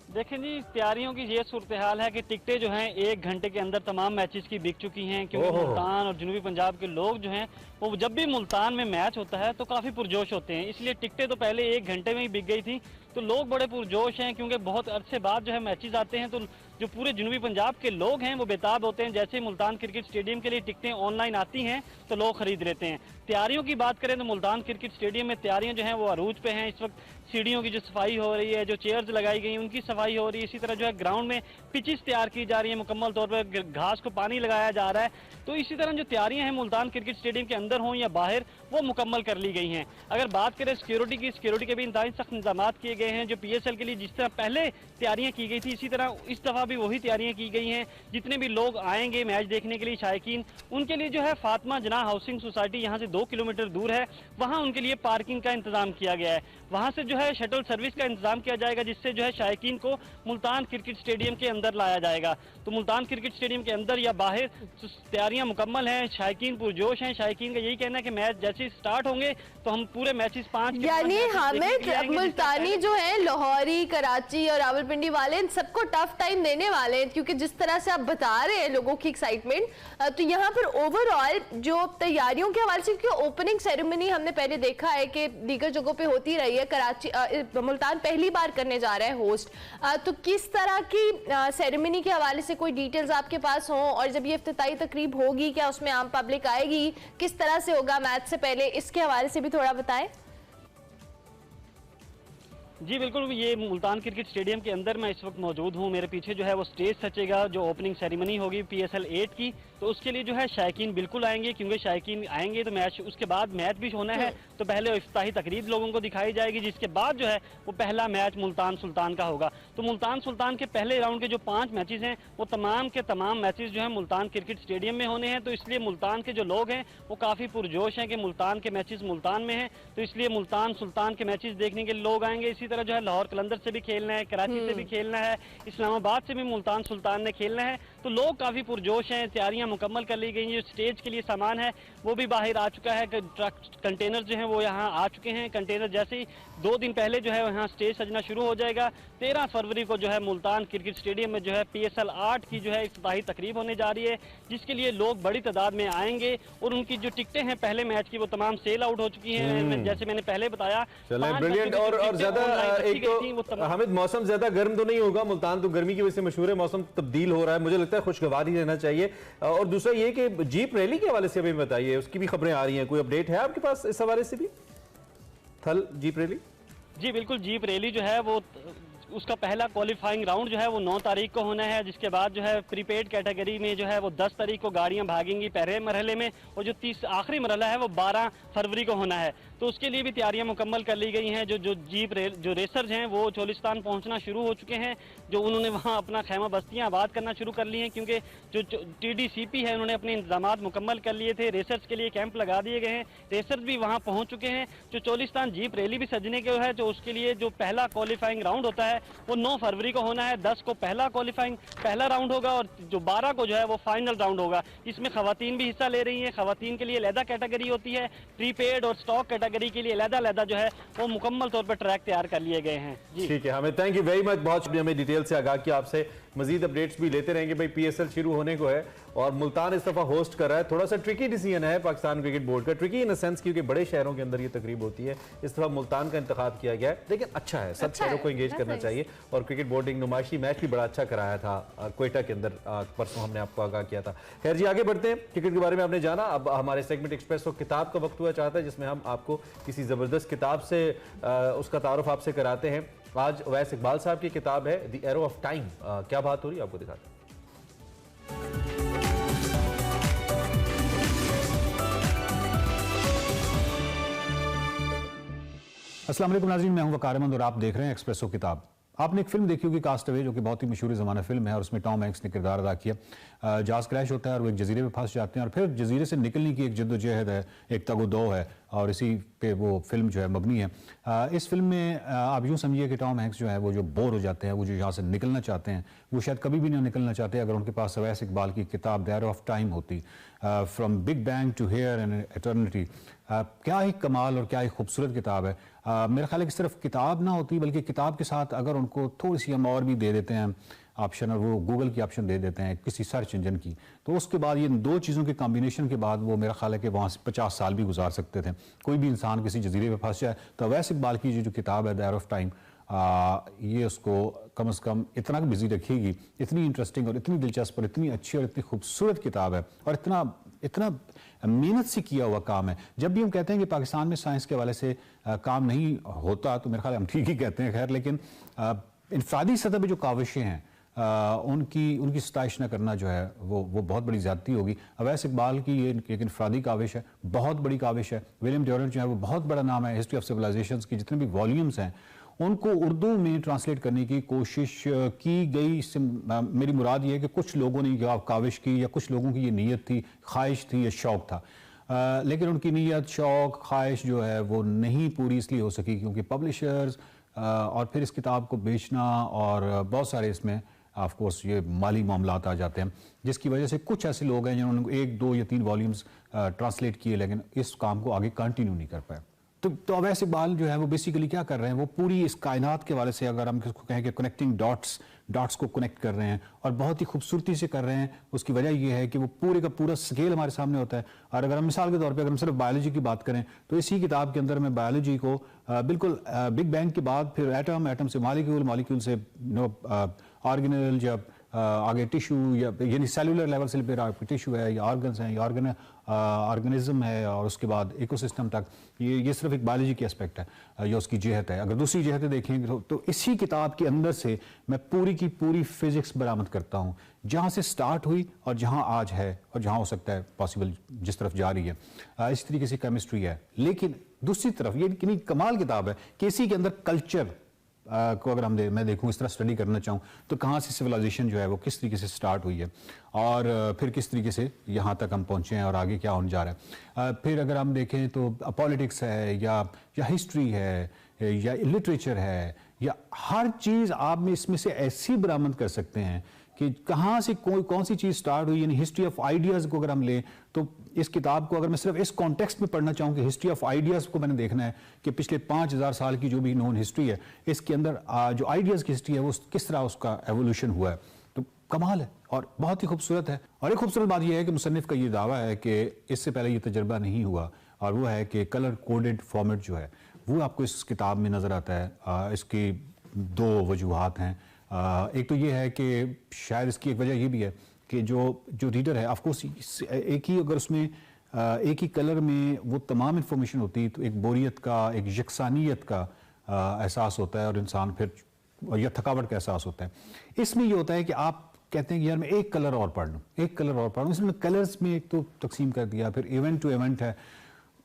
देखें जी, तैयारियों की ये सूरत हाल है कि टिकटें जो हैं 1 घंटे के अंदर तमाम मैचेस की बिक चुकी हैं, क्योंकि मुल्तान और जनूबी पंजाब के लोग जो हैं वो जब भी मुल्तान में मैच होता है तो काफ़ी पुरजोश होते हैं। इसलिए टिकटें तो पहले 1 घंटे में ही बिक गई थी, तो लोग बड़े पुरजोश हैं क्योंकि बहुत अरसे बाद जो है मैचेस आते हैं, तो जो पूरे जनूबी पंजाब के लोग हैं वो बेताब होते हैं। जैसे मुल्तान क्रिकेट स्टेडियम के लिए टिकटें ऑनलाइन आती हैं तो लोग खरीद लेते हैं। तैयारियों की बात करें तो मुल्तान क्रिकेट स्टेडियम में तैयारियां जो हैं वो अरूज पे हैं। इस वक्त सीढ़ियों की जो सफाई हो रही है, जो चेयर्स लगाई गई उनकी सफाई हो रही है। इसी तरह जो है ग्राउंड में पिचेस तैयार की जा रही है, मुकम्मल तौर पर घास को पानी लगाया जा रहा है। तो इसी तरह जो तैयारियां हैं मुल्तान क्रिकेट स्टेडियम के अंदर हों या बाहर, वो मुकम्मल कर ली गई हैं। अगर बात करें सिक्योरिटी की, सिक्योरिटी के भी इंतहाई सख्त इंतजाम किए गए हैं। जो पीएसएल के लिए जिस तरह पहले तैयारियां की गई थी, इसी तरह इस दफ़ा भी वही तैयारियां की गई हैं। जितने भी लोग आएंगे मैच देखने के लिए शायकीन, उनके लिए जो है फातिमा जनाह हाउसिंग सोसाइटी यहाँ से 2 किलोमीटर दूर है, वहाँ उनके लिए पार्किंग का इंतजाम किया गया है। वहाँ से जो है शटल सर्विस का इंतजाम किया जाएगा, जिससे जो है शायकीन को मुल्तान क्रिकेट स्टेडियम के अंदर लाया जाएगा। तो मुल्तान क्रिकेट स्टेडियम के अंदर या बाहर तैयारियां मुकम्मल हैं, शायकीन पुरजोश हैं। शायकीन का यही कहना है कि मैच जैसे मैचेस स्टार्ट होंगे तो हम पूरे मैचेस 5 यानी हामिद मुल्तानी जो है लाहौरी, कराची और रावलपिंडी वाले इन सबको टफ टाइम देने वाले हैं, क्योंकि जिस तरह से आप बता रहे हैं लोगों की एक्साइटमेंट, तो यहाँ पर ओवरऑल जो तैयारियों के हवाले से, क्योंकि ओपनिंग सेरेमनी हमने पहले देखा है कि दीगर जगहों पे होती रही है, कराची मुल्तान पहली बार करने जा रहा है होस्ट, तो किस तरह की सेरेमनी के हवाले से कोई डिटेल्स आपके पास हों, और जब ये इफ्तिताई तकरीब होगी क्या उसमें आम पब्लिक आएगी, किस तरह से होगा मैच से पहले, इसके हवाले से भी थोड़ा बताएं। जी बिल्कुल, ये मुल्तान क्रिकेट स्टेडियम के अंदर मैं इस वक्त मौजूद हूँ। मेरे पीछे जो है वो स्टेज सचेगा, जो ओपनिंग सेरेमनी होगी PSL 8 की, तो उसके लिए जो है शायकीन बिल्कुल आएंगे, क्योंकि शायकीन आएंगे तो मैच, उसके बाद मैच भी होना है, तो पहले इफ्तिताही तकरीब लोगों को दिखाई जाएगी, जिसके बाद जो है वो पहला मैच मुल्तान सुल्तान का होगा। तो मुल्तान सुल्तान के पहले राउंड के जो 5 मैचेस हैं वो तमाम के तमाम मैचेस जो है मुल्तान क्रिकेट स्टेडियम में होने हैं, तो इसलिए मुल्तान के जो लोग हैं वो काफ़ी पुरजोश हैं कि मुल्तान के मैचेस मुल्तान में हैं, तो इसलिए मुल्तान सुल्तान के मैचेस देखने के लिए लोग आएंगे। इसी तरह जो है लाहौर कलंदर से भी खेलना है, कराची से भी खेलना है, इस्लामाबाद से भी मुल्तान सुल्तान ने खेलना है, तो लोग काफ़ी पुरजोश हैं। तैयारियां मुकम्मल कर ली गई हैं, जो स्टेज के लिए सामान है वो भी बाहर आ चुका है, ट्रक कंटेनर जो हैं वो यहाँ आ चुके हैं। कंटेनर जैसे ही 2 दिन पहले जो है यहाँ स्टेज सजना शुरू हो जाएगा। 13 फरवरी को जो है मुल्तान क्रिकेट स्टेडियम में जो है PSL 8 की जो है इफ्तिताही तकरीब होने जा रही है, जिसके लिए लोग बड़ी तादाद में आएंगे, और उनकी जो टिकटें हैं पहले मैच की वो तमाम सेल आउट हो चुकी हैं, जैसे मैंने पहले बताया। ब्रिलियंट। और ज्यादा एक तो हामिद, मौसम ज्यादा गर्म तो नहीं होगा, मुल्तान तो गर्मी की वजह से मशहूर है, मौसम तब्दील हो रहा है, मुझे लगता है खुशगवार ही रहना चाहिए। और दूसरा ये कि जीप रैली के हवाले से अभी बताइए, उसकी भी खबरें आ रही हैं, कोई अपडेट है आपके पास इस हवाले से भी? थल जीप रैली? जी बिल्कुल, जीप रैली जो है वो उसका पहला क्वालिफाइंग राउंड जो है वो 9 तारीख को होना है, जिसके बाद जो है प्रीपेड कैटेगरी में जो है वो 10 तारीख को गाड़ियां भागेंगी पहले मरहले में, और जो आखिरी मरहला है वो 12 फरवरी को होना है, तो उसके लिए भी तैयारियां मुकम्मल कर ली गई हैं। जो रेसर्स हैं वो चोलिस्तान पहुंचना शुरू हो चुके हैं, जो उन्होंने वहां अपना खैमा बस्तियां आबाद करना शुरू कर ली हैं, क्योंकि जो TDCP है उन्होंने अपने इंतजाम मुकम्मल कर लिए थे, रेसर्स के लिए कैंप लगा दिए गए हैं, रेसर्स भी वहाँ पहुँच चुके हैं। जो चोलिस्तान जीप रैली भी सजने के है, जो उसके लिए जो पहला क्वालिफाइंग राउंड होता है वो 9 फरवरी को होना है। 10 को पहला राउंड होगा, और जो 12 को जो है वो फाइनल राउंड होगा। इसमें खवातीन भी हिस्सा ले रही हैं। खवातीन के लिए अलहदा कैटेगरी होती है, प्रीपेड और स्टॉक कैटेगरी के लिए अलहदा जो है वो मुकम्मल तौर पर ट्रैक तैयार कर लिए गए हैं। ठीक है, हमें थैंक यू वेरी मच, बहुत हमें डिटेल से आगाह किया। आपसे मजीद अपडेट्स भी लेते रहेंगे। भाई PSL शुरू होने को है और मुल्तान इस दफा होस्ट कर रहा है, थोड़ा सा ट्रिकी डिसीजन है पाकिस्तान क्रिकेट बोर्ड का, ट्रिकी इन द सेंस क्योंकि बड़े शहरों के अंदर ये तकरीब होती है, इस दफा मुल्तान का इंतखाब किया गया है, लेकिन अच्छा है, सब शहरों को एंगेज करना चाहिए। और क्रिकेट बोर्ड ने नुमाइशी मैच भी बड़ा अच्छा कराया था क्वेटा के अंदर, परसों हमने आपको आगाह किया था। खैर जी, आगे बढ़ते हैं। क्रिकेट के बारे में आपने जाना, अब हमारे सेगमेंट एक्सप्रेस किताब का वक्त हुआ चाहता है, जिसमें हम आपको किसी ज़बरदस्त किताब से उसका तारुफ आपसे कराते हैं। आज अवैस इकबाल साहब की किताब है द एरो ऑफ टाइम। क्या बात हो रही है आपको दिखाते हैं। अस्सलाम वालेकुम नाज़रीन, मैं हूं वकार अहमद और आप देख रहे हैं एक्सप्रेसो किताब। आपने एक फिल्म देखी होगी कास्ट अवे, जो कि बहुत ही मशहूर ज़माना फिल्म है, और उसमें टॉम हैंक्स ने किरदार अदा किया। जहाज़ क्रैश होता है और वो एक जजीरे पे फंस जाते हैं, और फिर जजीरे से निकलने की एक जद्दोजहद है, एक तगो-दो है, और इसी पे वो फिल्म जो है मबनी है। इस फिल्म में आप यूँ समझिए कि टॉम हैंक्स जो है वो जो बोर हो जाते हैं, वो जो यहाँ से निकलना चाहते हैं, वो शायद कभी भी नहीं निकलना चाहते अगर उनके पास अवैस इकबाल की किताब द एरो ऑफ टाइम होती। From big bang to here and eternity, क्या ही कमाल और क्या ही खूबसूरत किताब है। मेरा ख्याल है कि सिर्फ किताब ना होती, बल्कि किताब के साथ अगर उनको थोड़ी सी हम और भी दे देते हैं ऑप्शन, और वो गूगल की ऑप्शन दे देते हैं किसी सर्च इंजन की, तो उसके बाद ये 2 चीज़ों के कॉम्बिनेशन के बाद वो मेरा ख्याल है कि वहाँ से 50 साल भी गुजार सकते थे। कोई भी इंसान किसी जजीरे पे फंस जाए तो अवैस इकबाल की जो किताब है द एरो ऑफ टाइम, ये उसको कम से कम इतना बिजी रखेगी। इतनी इंटरेस्टिंग और इतनी दिलचस्प और इतनी अच्छी और इतनी खूबसूरत किताब है, और इतना मेहनत से किया हुआ काम है। जब भी हम कहते हैं कि पाकिस्तान में साइंस के हवाले से काम नहीं होता, तो मेरे ख्याल हम ठीक ही कहते हैं। खैर, लेकिन इनफरादी सतह पर जो काविशें हैं उनकी सताइश न करना जो है वो बहुत बड़ी ज़्यादती होगी। अवैस इकबाल की ये एक इनफरादी काविश है, बहुत बड़ी काविश है। विलियम ड्यूरेंट जो है वो बहुत बड़ा नाम है। हिस्ट्री ऑफ सिविलाइजेशंस की जितने भी वॉल्यूम्स हैं उनको उर्दू में ट्रांसलेट करने की कोशिश की गई। मेरी मुराद ये है कि कुछ लोगों ने काविश की, या कुछ लोगों की ये नीयत थी, ख्वाहिश थी या शौक़ था, लेकिन उनकी नीयत, शौक़, ख्वाहिश जो है वो नहीं पूरी इसलिए हो सकी क्योंकि पब्लिशर्स और फिर इस किताब को बेचना और बहुत सारे इसमें ऑफ कोर्स ये माली मामलात आ जाते हैं, जिसकी वजह से कुछ ऐसे लोग हैं जिन्होंने 1, 2 या 3 वॉल्यूम्स ट्रांसलेट किए, लेकिन इस काम को आगे कंटिन्यू नहीं कर पाए। तो अवैस इकबाल जो है वो बेसिकली क्या कर रहे हैं, वो पूरी इस कायनात के वाले से, अगर हम किसको कहें कि कनेक्टिंग डॉट्स को कनेक्ट कर रहे हैं और बहुत ही खूबसूरती से कर रहे हैं। उसकी वजह ये है कि वो पूरे का पूरा स्केल हमारे सामने होता है। और अगर हम मिसाल के तौर पे अगर हम सिर्फ बायोलॉजी की बात करें तो इसी किताब के अंदर मैं बायोलॉजी को बिल्कुल बिग बैंग के बाद फिर एटम से मॉलिक्यूल से ऑर्गेनेल या आगे टिश्यू या यानी सेलुलर लेवल से फिर टिश्यू है या ऑर्गन्स हैं या ऑर्गेनिज्म है और उसके बाद इकोसिस्टम तक, ये सिर्फ एक बायोलॉजी की एस्पेक्ट है या उसकी जहत है। अगर दूसरी जहतें देखेंगे तो इसी किताब के अंदर से मैं पूरी की पूरी फिजिक्स बरामद करता हूँ, जहाँ से स्टार्ट हुई और जहाँ आज है और जहाँ हो सकता है पॉसिबल जिस तरफ जा रही है। इस तरीके से केमिस्ट्री है। लेकिन दूसरी तरफ ये कितनी कमाल किताब है कि इसी के अंदर कल्चर को अगर मैं देखूं, इस तरह स्टडी करना चाहूँ तो कहाँ से सिविलाइजेशन जो है वो किस तरीके से स्टार्ट हुई है और फिर किस तरीके से यहाँ तक हम पहुँचे हैं और आगे क्या होने जा रहा है। फिर अगर हम देखें तो पॉलिटिक्स है या हिस्ट्री है या लिटरेचर है या हर चीज़ आप में इसमें से ऐसी बरामद कर सकते हैं कि कहाँ से कौन सी चीज़ स्टार्ट हुई। यानी हिस्ट्री ऑफ आइडियाज़ को अगर हम लें तो इस किताब को अगर मैं सिर्फ इस कॉन्टेक्स्ट में पढ़ना चाहूँ कि हिस्ट्री ऑफ आइडियाज़ को मैंने देखना है कि पिछले 5000 साल की जो भी नोन हिस्ट्री है, इसके अंदर जो आइडियाज़ की हिस्ट्री है वो किस तरह उसका एवोल्यूशन हुआ है, तो कमाल है और बहुत ही खूबसूरत है। और एक खूबसूरत बात यह है कि मुसन्निफ़ का ये दावा है कि इससे पहले ये तजर्बा नहीं हुआ और वो है कि कलर कोडेड फॉर्मेट जो है वो आपको इस किताब में नज़र आता है। इसकी दो वजूहात हैं। एक तो ये है कि शायद इसकी एक वजह ये भी है कि जो रीडर है ऑफकोर्स एक ही अगर उसमें एक ही कलर में वो तमाम इन्फॉर्मेशन होती तो एक बोरियत का, एक यकसानियत का एहसास होता है और इंसान फिर या थकावट का एहसास होता है। इसमें ये होता है कि आप कहते हैं कि यार मैं एक कलर और पढ़ लूँ, इसमें कलर्स में एक तो तकसीम कर दिया, फिर इवेंट टू इवेंट है।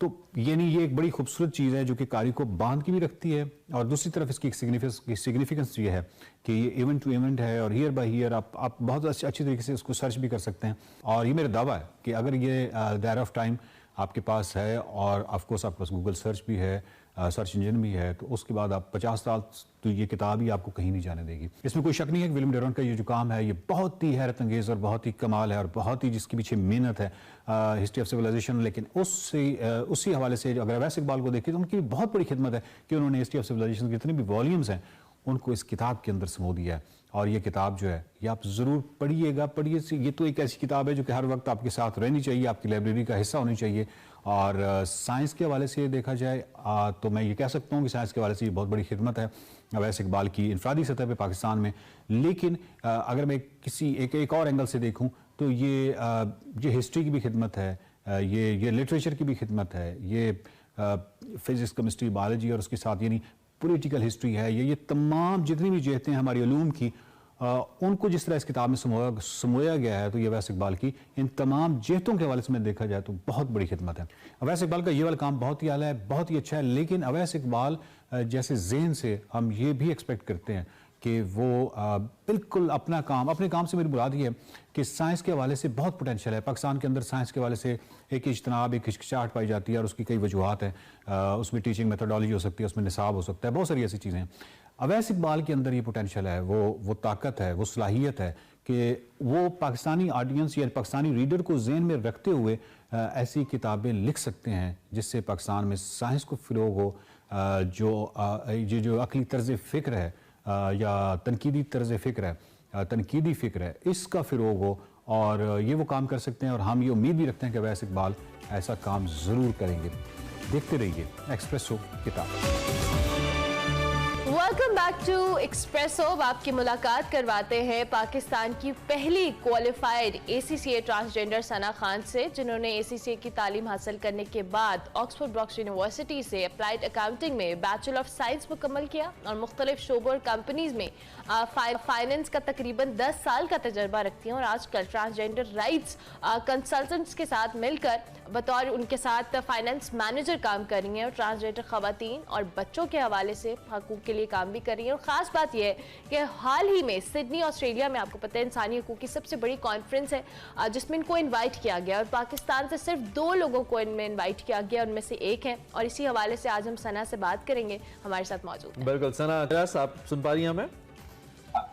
तो यानी ये एक बड़ी खूबसूरत चीज़ है जो कि कारी को बांध की भी रखती है और दूसरी तरफ इसकी सिग्निफिकेंस ये है कि ये इवेंट टू इवेंट है और ईयर बाय ईयर आप बहुत अच्छी तरीके से इसको सर्च भी कर सकते हैं। और ये मेरा दावा है कि अगर ये दायरा ऑफ टाइम आपके पास है और ऑफकोर्स आपके पास गूगल सर्च भी है, सर्च इंजन भी है, तो उसके बाद आप 50 साल तो ये किताब ही आपको कहीं नहीं जाने देगी। इसमें कोई शक नहीं है कि विलियम डुरांट का ये जो काम है ये बहुत ही हैरत अंगेज़ और बहुत ही कमाल है और बहुत ही जिसके पीछे मेहनत है हिस्ट्री ऑफ सिविलाइजेशन। लेकिन उसी हवाले से अगर अवैस इकबाल को देखें तो उनकी बहुत बड़ी खिदमत है कि उन्होंने हिस्ट्री ऑफ सिविलाइजेशन के जितने भी वॉल्यूम्स हैं उनको इस किताब के अंदर समो दिया है। और ये किताब जो है ये आप ज़रूर पढ़िएगा। ये तो एक ऐसी किताब है जो कि हर वक्त आपके साथ रहनी चाहिए, आपकी लाइब्रेरी का हिस्सा होनी चाहिए। और साइंस के हवाले से देखा जाए तो मैं ये कह सकता हूँ कि साइंस के हवाले से ये बहुत बड़ी खिदमत है अवैस इकबाल की इनफरादी सतह पे पाकिस्तान में। लेकिन अगर मैं किसी एक और एंगल से देखूँ तो ये हिस्ट्री की भी खिदमत है, ये लिटरेचर की भी खिदमत है, ये फिजिक्स, केमिस्ट्री, बायोलॉजी और उसके साथ यानी पॉलिटिकल हिस्ट्री है, ये तमाम जितनी भी जहतें हैं हमारी उलूम की उनको जिस तरह इस किताब में समोया गया है तो ये अवैस इकबाल की इन तमाम जहतों के हवाले से मैं देखा जाए तो बहुत बड़ी खिदमत है। अवैस इकबाल का ये वाला काम बहुत ही आला है, बहुत ही अच्छा है। लेकिन अवैस इकबाल जैसे ज़हन से हम ये भी एक्सपेक्ट करते हैं कि वो बिल्कुल अपने काम से मेरी मुराद ये है कि साइंस के हवाले से बहुत पोटेंशियल है। पाकिस्तान के अंदर साइंस के हवाले से एक इज्तनाब, एक हिचकिचाहट पाई जाती है और उसकी कई वजूहात हैं। उसमें टीचिंग मेथोडोलॉजी हो सकती है, उसमें निसाब हो सकता है, बहुत सारी ऐसी चीज़ें हैं। अवैस इकबाल के अंदर ये पोटेंशियल है, वो ताकत है, वो सलाहियत है कि वो पाकिस्तानी ऑडियंस या पाकिस्तानी रीडर को ज़हन में रखते हुए ऐसी किताबें लिख सकते हैं जिससे पाकिस्तान में साइंस को फ़रोग़ हो, जो अक़ली तर्ज़ फ़िक्र है या तनकीदी तर्ज़ फ़िक्र है, तनकीदी फ़िक्र है, इसका फ़रोग़ हो। और ये वो काम कर सकते हैं और हम ये उम्मीद भी रखते हैं कि अवैस इकबाल ऐसा काम ज़रूर करेंगे। देखते रहिए एक्सप्रेसो किताब। Welcome back to Expresso. आपकी मुलाकात करवाते हैं पाकिस्तान की पहली qualified ACCA transgender Sana Khan से, जिन्होंने ACCA की तालीम हासिल करने के बाद ऑक्सफोर्ड ब्रॉक्स यूनिवर्सिटी से अप्लाइड अकाउंटिंग में बैचलर ऑफ साइंस मुकम्मल किया और मुख्तलिफ शोबों और कंपनीज में फाइनेंस का तकरीबन 10 साल का तजर्बा रखती हैं और आजकल ट्रांसजेंडर राइट्स कंसल्टेंट्स के साथ मिलकर बतौर उनके साथ फाइनेंस मैनेजर काम कर रही हैं और ट्रांसजेंडर खवातीन और बच्चों के हवाले से हकूक़ के लिए काम भी कर रही है। और ख़ास बात यह है कि हाल ही में सिडनी ऑस्ट्रेलिया में, आपको पता है, इंसानी हकूक़ की सबसे बड़ी कॉन्फ्रेंस है जिसमें इनको इनवाइट किया गया और पाकिस्तान से सिर्फ 2 लोगों को इनमें इनवाइट किया गया, उनमें से एक है। और इसी हवाले से आज हम सना से बात करेंगे, हमारे साथ मौजूद है। बिल्कुल सना, आप सुन पा रही हैं हमें?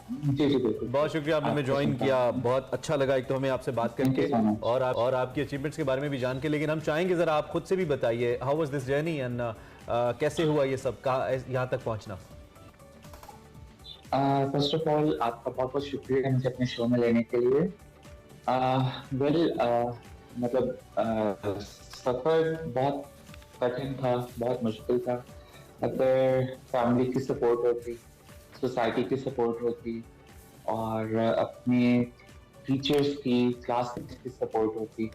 जी जी बिल्कुल। बहुत शुक्रिया आपने हमें ज्वाइन किया, बहुत अच्छा लगा एक तो हमें आपसे बात करके और आपकी अचीवमेंट्स के बारे में भी जान के। लेकिन हम चाहेंगे जरा आप खुद से भी बताइए, how was this journey and कैसे हुआ ये सब, कहाँ यहाँ तक पहुँचना? फर्स्ट ऑफ ऑल आपका बहुत बहुत शुक्रिया मुझे अपने शो में लेने के लिए। मतलब सफर बहुत कठिन था, बहुत मुश्किल था। अगर फैमिली की सपोर्ट होती, सोसाइटी की सपोर्ट होती और अपने टीचर्स की, क्लासमेट्स की सपोर्ट होती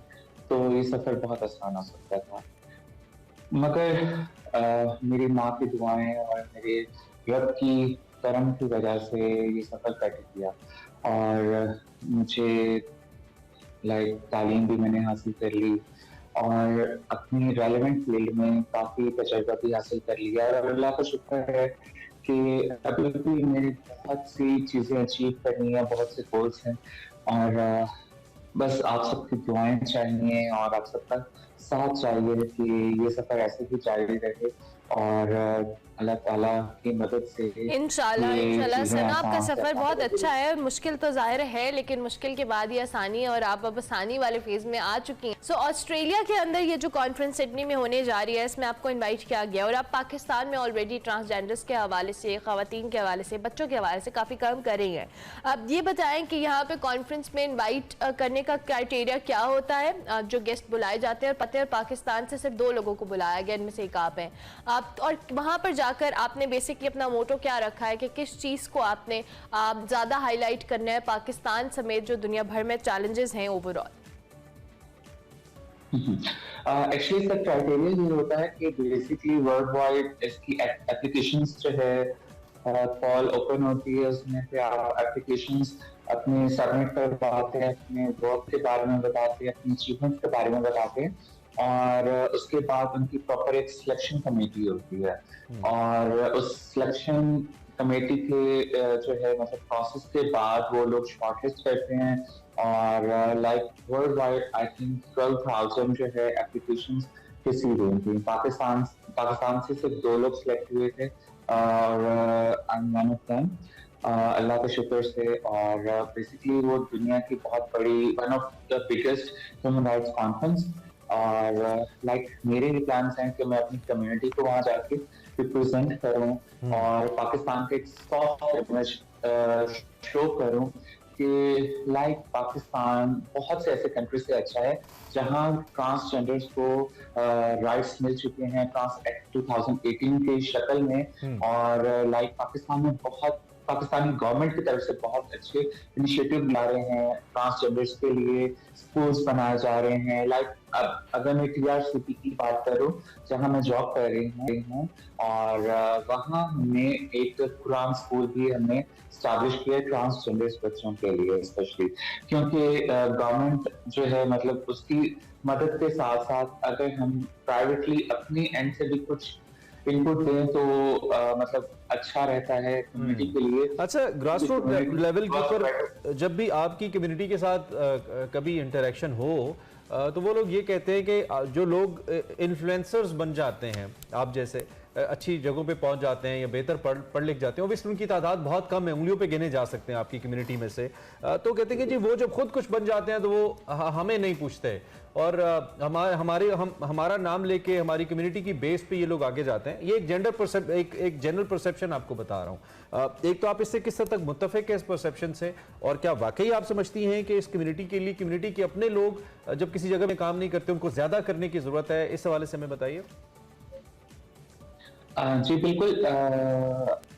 तो ये सफर बहुत आसान हो सकता था। मगर मेरी माँ की दुआएं और मेरे रब की करम की वजह से ये सफर कट गया और मुझे तालीम भी मैंने हासिल कर ली और अपनी रेलेवेंट फील्ड में काफ़ी तजर्बा भी हासिल कर लिया। और अल्लाह का शुक्र है कि अभी भी मेरी बहुत सी चीज़ें अचीव करनी है, बहुत से गोल्स हैं और बस आप सबकी दुआएं चाहिए और आप सबका साथ चाहिए कि ये सफ़र ऐसे ही जारी रहे और अल्लाह ताला की मदद से इंशाल्लाह। सना आपका सफ़र बहुत अच्छा है, मुश्किल तो जाहिर है लेकिन मुश्किल के बाद ही आसानी है और आप अब आसानी वाले फेज़ में आ चुकी हैं। सो ऑस्ट्रेलिया के अंदर ये जो कॉन्फ्रेंस सिडनी में होने जा रही है इसमें आपको इन्वाइट किया गया और आप पाकिस्तान में ऑलरेडी ट्रांसजेंडर्स के हवाले से, ख़वातीन के हवाले से, बच्चों के हवाले से काफ़ी काम कर रही हैं। अब ये बताएं कि यहाँ पे कॉन्फ्रेंस में इन्वाइट करने का क्राइटेरिया क्या होता है? जो गेस्ट बुलाए जाते हैं, पता है पाकिस्तान से सिर्फ 2 लोगों को बुलाया गया, इनमें से एक आप हैं। आप और वहाँ पर जाकर आपने बेसिकली अपना मोटो क्या रखा है कि किस चीज़ को आपने ज़्यादा हाईलाइट करना है पाकिस्तान समेत जो दुनिया भर में चैलेंजेस हैं ओवरऑल? एक्चुअली इसका क्राइटेरिया ये होता है कि बेसिकली वर्ल्ड वाइड इसकी एप्लीकेशंस जो है कॉल ओपन होती है, उसमें से एप्लीकेशंस अपने सबमिट कर पाते हैं, अपने वर्क के बारे में बताते हैं, अपनी अचीवमेंट्स के बारे में बताते हैं और उसके बाद उनकी प्रॉपर एक सिलेक्शन कमेटी होती है और उस सिलेक्शन कमेटी के जो है मतलब प्रोसेस के बाद वो लोग शॉर्टलिस्ट करते हैं और वर्ल्ड वाइड आई थिंक 12,000 जो है एप्लीकेशंस रिसीव हुई थी। पाकिस्तान से सिर्फ 2 लोग सिलेक्ट हुए थे और I am one of them, अल्लाह के शुक्र से। और बेसिकली वो दुनिया की बहुत बड़ी, one of the biggest human rights conference और मेरे भी प्लान्स हैं कि मैं अपनी कम्युनिटी को वहाँ जाके रिप्रेजेंट करूँ और पाकिस्तान के एक सॉफ्ट इमेज शो करूँ कि पाकिस्तान बहुत से ऐसे कंट्री से अच्छा है जहाँ ट्रांसजेंडर्स को राइट्स मिल चुके हैं ट्रांस एक्ट 2018 के शक्ल में और पाकिस्तान में पाकिस्तानी गवर्नमेंट की तरफ से बहुत अच्छे इनिशिएटिव ला रहे हैं, ट्रांसजेंडर्स के लिए स्कूल्स बनाए जा रहे हैं। अब अगर मैं TRCP की बात करूं जहां मैं जॉब कर रही हूं और वहां हमने एक कुरान स्कूल भी हमने एस्टैब्लिश किया ट्रांसजेंडर्स बच्चों के लिए स्पेशली, क्योंकि गवर्नमेंट जो है मतलब उसकी मदद के साथ साथ अगर हम प्राइवेटली अपनी एंड से भी कुछ इनपुट दें तो मतलब अच्छा रहता है कम्युनिटी के लिए। अच्छा, ग्रास रूट लेवल के ऊपर जब भी आपकी कम्युनिटी के साथ कभी इंटरेक्शन हो तो वो लोग ये कहते हैं कि जो लोग इन्फ्लुएंसर्स बन जाते हैं, आप जैसे अच्छी जगहों पे पहुंच जाते हैं या बेहतर पढ़ लिख जाते हैं, ऑब्वियसली उनकी तादाद बहुत कम है, उंगलियों पे गिने जा सकते हैं आपकी कम्युनिटी में से, तो कहते हैं कि जी वो जब खुद कुछ बन जाते हैं तो वो हमें नहीं पूछते और हमारा नाम लेके हमारी कम्युनिटी की बेस पे ये लोग आगे जाते हैं। ये एक जनरल परसेप्शन आपको बता रहा हूँ। एक तो आप इससे किस हद तक मुत्तफिक है इस परसेप्शन से और क्या वाकई आप समझती हैं कि इस कम्युनिटी के लिए कम्युनिटी के अपने लोग जब किसी जगह में काम नहीं करते उनको ज्यादा करने की जरूरत है? इस हवाले से हमें बताइए। जी बिल्कुल,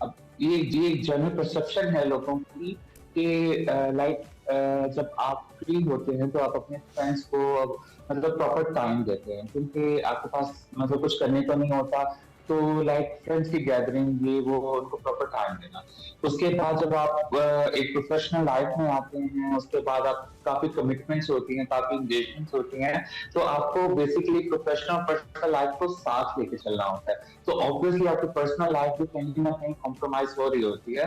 अब ये एक जनरल परसेप्शन है लोगों की कि जब आप फ्री होते हैं तो आप अपने फ्रेंड्स को मतलब प्रॉपर टाइम देते हैं, क्योंकि आपके पास मतलब कुछ करने को नहीं होता तो फ्रेंड्स की गैदरिंग ये वो उनको प्रॉपर टाइम देना। उसके बाद जब आप एक प्रोफेशनल लाइफ में आते हैं उसके बाद आप काफी कमिटमेंट्स होती हैं, काफी एंगेजमेंट्स होती हैं, तो आपको बेसिकली प्रोफेशनल पर्सनल लाइफ को साथ लेके चलना होता है। तो ऑब्वियसली आपकी पर्सनल लाइफ भी कहीं ना कहीं कॉम्प्रोमाइज हो रही होती है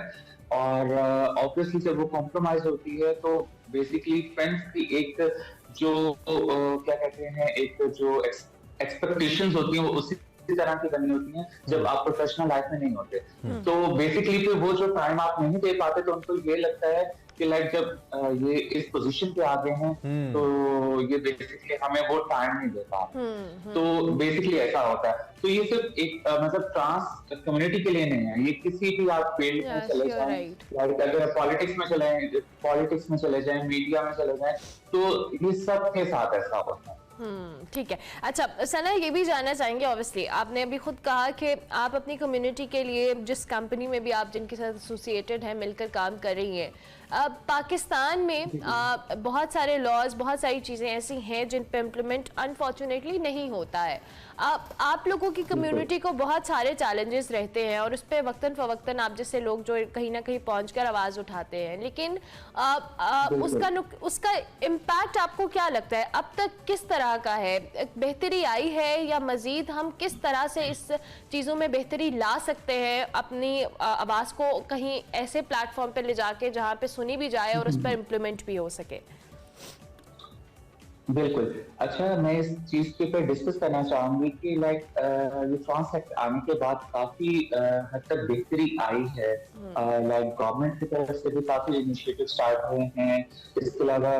और ऑब्वियसली जब वो कॉम्प्रोमाइज होती है तो बेसिकली फ्रेंड्स की एक जो क्या कहते हैं एक जो एक्सपेक्टेशंस होती हैं वो उसी इसी तरह की कमी होती है जब आप प्रोफेशनल लाइफ में नहीं होते। तो बेसिकली फिर वो जो टाइम आप नहीं दे पाते तो उनको ये लगता है कि लाइक जब ये इस पोजीशन पे आ गए हैं तो ये बेसिकली हमें वो टाइम नहीं देता। तो बेसिकली ऐसा होता है। तो ये सिर्फ एक मतलब ट्रांस कम्युनिटी के लिए नहीं है, ये किसी भी आप फील्ड में चले जाएं, लाइक अगर पॉलिटिक्स में चले जाएं, मीडिया में चले जाएं, तो ये सब के साथ ऐसा होता है। ठीक है। अच्छा सना, ये भी जानना चाहेंगे, ऑब्वियसली आपने अभी खुद कहा कि आप अपनी कम्युनिटी के लिए जिस कंपनी में भी आप जिनके साथ एसोसिएटेड हैं मिलकर काम कर रही हैं, पाकिस्तान में बहुत सारे लॉज, बहुत सारी चीज़ें ऐसी हैं जिन पे इम्प्लीमेंट अनफॉर्चुनेटली नहीं होता है। आप लोगों की कम्युनिटी को बहुत सारे चैलेंजेस रहते हैं और उस पर वक्तन फवक्तन आप जैसे लोग जो कहीं ना कहीं पहुंचकर आवाज़ उठाते हैं, लेकिन उसका इम्पैक्ट आपको क्या लगता है अब तक किस तरह का है? बेहतरी आई है या मज़ीद हम किस तरह से इस चीज़ों में बेहतरी ला सकते हैं, अपनी आवाज़ को कहीं ऐसे प्लेटफॉर्म पर ले जाके जहाँ पे सुनी भी जाए और उस पर इम्प्लीमेंट भी हो सके? बिल्कुल। अच्छा, मैं इस चीज के ऊपर डिस्कस करना चाहूंगी कि लाइक ये ट्रांस एक्ट आने के बाद काफी हद तक बेहतरी आई है। लाइक गवर्नमेंट की तरफ से भी काफी इनिशिएटिव स्टार्ट हुए हैं। इसके अलावा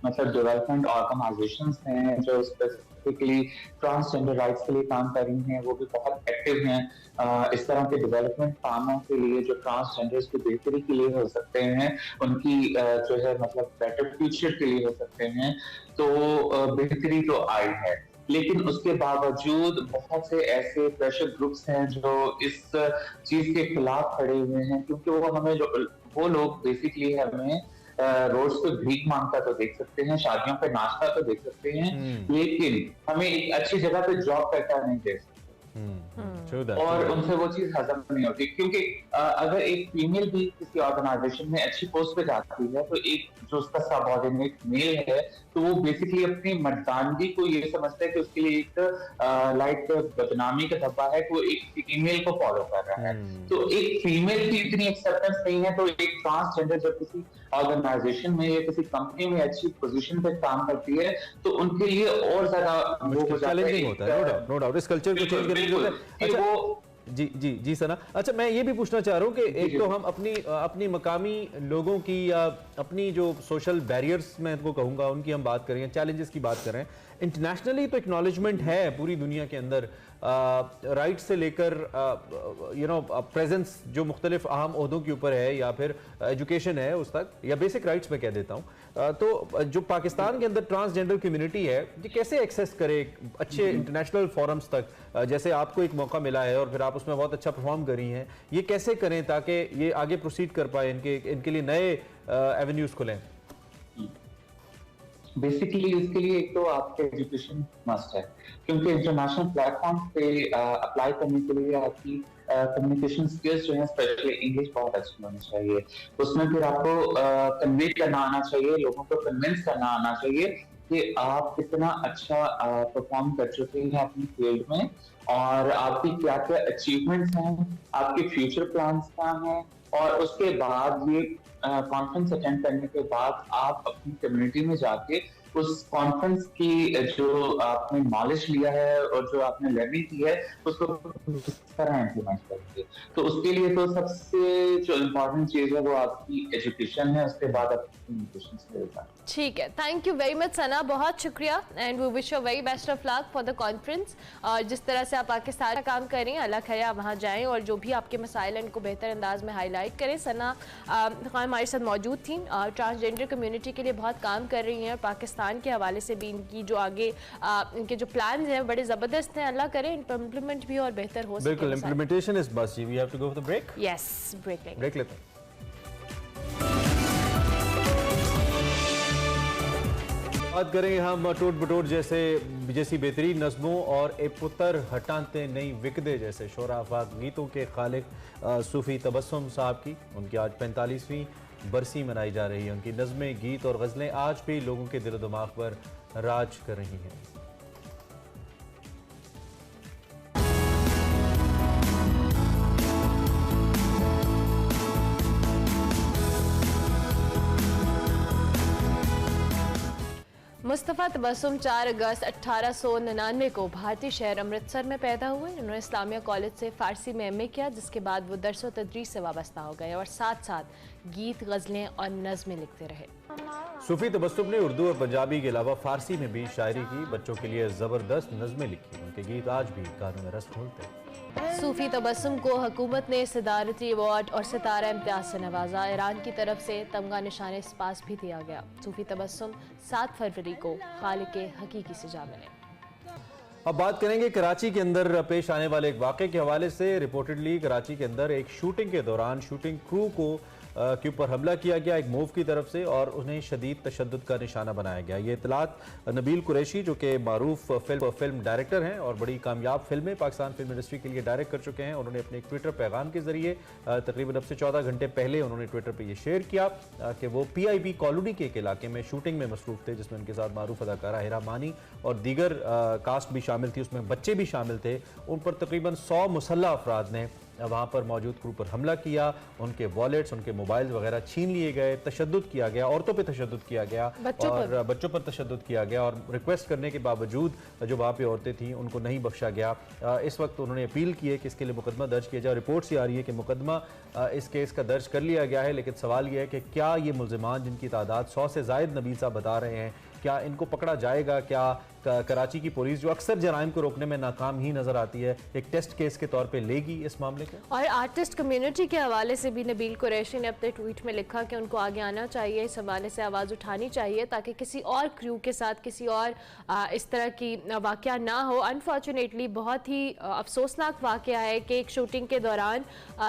मतलब डेवलपमेंट ऑर्गेनाइजेशंस हैं जो स्पेसिफिकली ट्रांसजेंडर राइट्स के लिए काम कर रही हैं, वो भी बहुत एक्टिव हैं। इस तरह के डेवलपमेंट कामों के लिए जो ट्रांसजेंडर्स की बेहतरी के लिए हो सकते हैं, उनकी जो है मतलब बेटर फ्यूचर के लिए हो सकते हैं, तो बेहतरी तो आई है। लेकिन उसके बावजूद बहुत से ऐसे प्रेशर ग्रुप्स हैं जो इस चीज के खिलाफ खड़े हुए हैं, क्योंकि वो लोग बेसिकली हमें रोड्स पे भीख मांगता तो देख सकते हैं, शादियों पे नाचता तो देख सकते हैं, लेकिन हमें एक अच्छी जगह पे जॉब करता नहीं देख सकते। और उनसे वो चीज हजम नहीं होती, क्योंकि अगर एक फीमेल भी किसी ऑर्गेनाइजेशन में अच्छी पोस्ट पे जाती है तो एक जो उसका सबऑर्डिनेट मेल है तो वो बेसिकली अपनी मर्दानगी को ये समझता है कि उसके लिए एक लाइक बदनामी का धब्बा है कि वो एक फीमेल को फॉलो कर रहा है। तो एक फीमेल की इतनी एक्सेप्टेंस नहीं है, तो एक ट्रांसजेंडर जब किसी ऑर्गेनाइजेशन में या किसी कंपनी में अच्छी पोजीशन पे काम करती है तो उनके लिए और ज्यादा चैलेंजिंग होता है। नो डाउट इस कल्चर को चेंज करने के लिए। अच्छा जी सना, अच्छा मैं ये भी पूछना चाह रहा हूँ कि एक तो हम अपनी मकामी लोगों की या अपनी जो सोशल बैरियर्स मैं इनको कहूँगा उनकी हम बात करें, चैलेंजेस की बात करें, इंटरनेशनली तो एक्नॉलेजमेंट है पूरी दुनिया के अंदर राइट से लेकर प्रेजेंस जो मुख्तलिफ अहम ओहदों के ऊपर है या फिर एजुकेशन है उस तक, या बेसिक राइट्स में कह देता हूँ। तो जो पाकिस्तान के अंदर ट्रांसजेंडर कम्युनिटी है ये कैसे एक्सेस करे अच्छे इंटरनेशनल फोरम्स तक, जैसे आपको एक मौका मिला है और फिर आप उसमें बहुत अच्छा परफॉर्म कर रही हैं, ये कैसे करें ताकि ये आगे प्रोसीड कर पाए, इनके लिए नए एवेन्यूज खुलें? बेसिकली इसके लिए एक तो आपके एजुकेशन मस्ट है, क्योंकि इंटरनेशनल प्लेटफॉर्म पे अप्लाई करने के लिए आपकी कम्युनिकेशन स्किल्स जो है स्पेशली इंग्लिश बहुत अच्छी होनी चाहिए। उसमें फिर आपको कन्वे करना आना चाहिए, लोगों को कन्विंस करना आना चाहिए कि आप कितना अच्छा परफॉर्म कर चुके हैं अपनी फील्ड में और आपकी क्या क्या अचीवमेंट्स हैं, आपके फ्यूचर प्लान्स क्या हैं, और उसके बाद ये कॉन्फ्रेंस अटेंड करने के बाद आप अपनी कम्युनिटी में जाके उस कॉन्फ्रेंस की जो आपने नॉलेज लिया है और जो आपने लर्निंग की है उसको किस तरह इम्प्लीमेंट करेंगे। तो उसके लिए तो सबसे जो इम्पोर्टेंट चीज है वो आपकी एजुकेशन है, उसके बाद आपकी कम्युनिकेशन स्किल्स है। ठीक है, thank you very much Sana, बहुत शुक्रिया and we wish you very best of luck for the conference. और जिस तरह से आप पाकिस्तान का काम कर रही हैं, अल्लाह करे आप वहाँ जाएँ और जो भी आपके मसाइल हैं उनको बेहतर अंदाज में हाईलाइट करें। सना हमारे साथ मौजूद थी, ट्रांसजेंडर कम्युनिटी के लिए बहुत काम कर रही हैं और पाकिस्तान के हवाले से भी इनकी जो आगे इनके जो प्लान हैं बड़े ज़बरदस्त हैं। अल्लाह करे इन पर इम्प्लीमेंट भी और बेहतर हो सके। बिल्कुल, implementation is must. We have to go for the break. Yes, break लेते हैं। बात करेंगे हम टोट बटोट जैसी बेहतरीन नज़मों और ए पुत्र हटाते नहीं विकदे जैसे शोराफाक गीतों के खालिक सूफी तबस्सुम साहब की। उनकी आज 45वीं बरसी मनाई जा रही है। उनकी नज़में, गीत और गज़लें आज भी लोगों के दिल दिमाग पर राज कर रही हैं। मुस्तफ़ा तबस्सुम 4 अगस्त 1899 को भारतीय शहर अमृतसर में पैदा हुए। उन्होंने इस्लामिया कॉलेज से फ़ारसी में एमए किया, जिसके बाद वो दरस व तदरीस से वाबस्ता हो गए और साथ साथ गीत, गज़लें और नज़में लिखते रहे। सूफी तबस्सुम ने उर्दू और पंजाबी के अलावा फ़ारसी में भी शायरी की, बच्चों के लिए ज़बरदस्त नज़में लिखी। उनके गीत आज भी कानों में रस घोलते हैं। सूफी तबस्सुम को हुकूमत ने सदारती अवार्ड और सितारा इम्तियाज से नवाजा। ईरान की तरफ से तमगा निशान स्पास भी दिया गया। सूफी तबस्सुम 7 फरवरी को खालिक हकीकी से जा मिले। अब बात करेंगे कराची के अंदर पेश आने वाले एक वाक़े के हवाले से। रिपोर्टेडली कराची के अंदर एक शूटिंग के दौरान शूटिंग क्रू को के ऊपर हमला किया गया एक मूव की तरफ से और उन्हें शदीद तशद्दुद का निशाना बनाया गया। ये इतलात नबील कुरैशी जो कि मारूफ फिल्म डायरेक्टर हैं और बड़ी कामयाब फिल्में पाकिस्तान फिल्म इंडस्ट्री के लिए डायरेक्ट कर चुके हैं, उन्होंने अपने एक ट्विटर पैगाम के जरिए तकरीबन अब से 14 घंटे पहले उन्होंने ट्विटर पर यह शेयर किया कि वो PIB कॉलोनी के एक इलाके में शूटिंग में मसरूफ थे, जिसमें उनके साथ मारूफ अदाकारा हिरा मानी और दीगर कास्ट भी शामिल थी, उसमें बच्चे भी शामिल थे। उन पर तकरीबन 100 मुसल्लह अफराद ने वहाँ पर मौजूद क्रू पर हमला किया, उनके वॉलेट्स, उनके मोबाइल वगैरह छीन लिए गए, तशद्दुद किया गया, औरतों पे तशद्दुद किया गया और बच्चों पर तशद्दुद किया गया और रिक्वेस्ट करने के बावजूद जो वहाँ पे औरतें थीं उनको नहीं बख्शा गया। इस वक्त उन्होंने अपील की है कि इसके लिए मुकदमा दर्ज किया जाए। रिपोर्ट से आ रही है कि मुकदमा इस केस का दर्ज कर लिया गया है, लेकिन सवाल यह है कि क्या ये मुल्ज़िमान जिनकी तादाद 100 से ज़ायद नबील साहब बता रहे हैं, क्या इनको पकड़ा जाएगा? क्या कराची की पुलिस जो अक्सर जराइम को रोकने में नाकाम ही नजर आती है, एक टेस्ट केस के तौर पे लेगी इस मामले को? और आर्टिस्ट कम्युनिटी के हवाले से भी नबील कुरैशी ने अपने ट्वीट में लिखा कि उनको आगे आना चाहिए, इस हवाले से आवाज़ उठानी चाहिए ताकि किसी और क्रू के साथ किसी और इस तरह की वाक़या ना हो। अनफॉर्चुनेटली बहुत ही अफसोसनाक वाक़या है कि एक शूटिंग के दौरान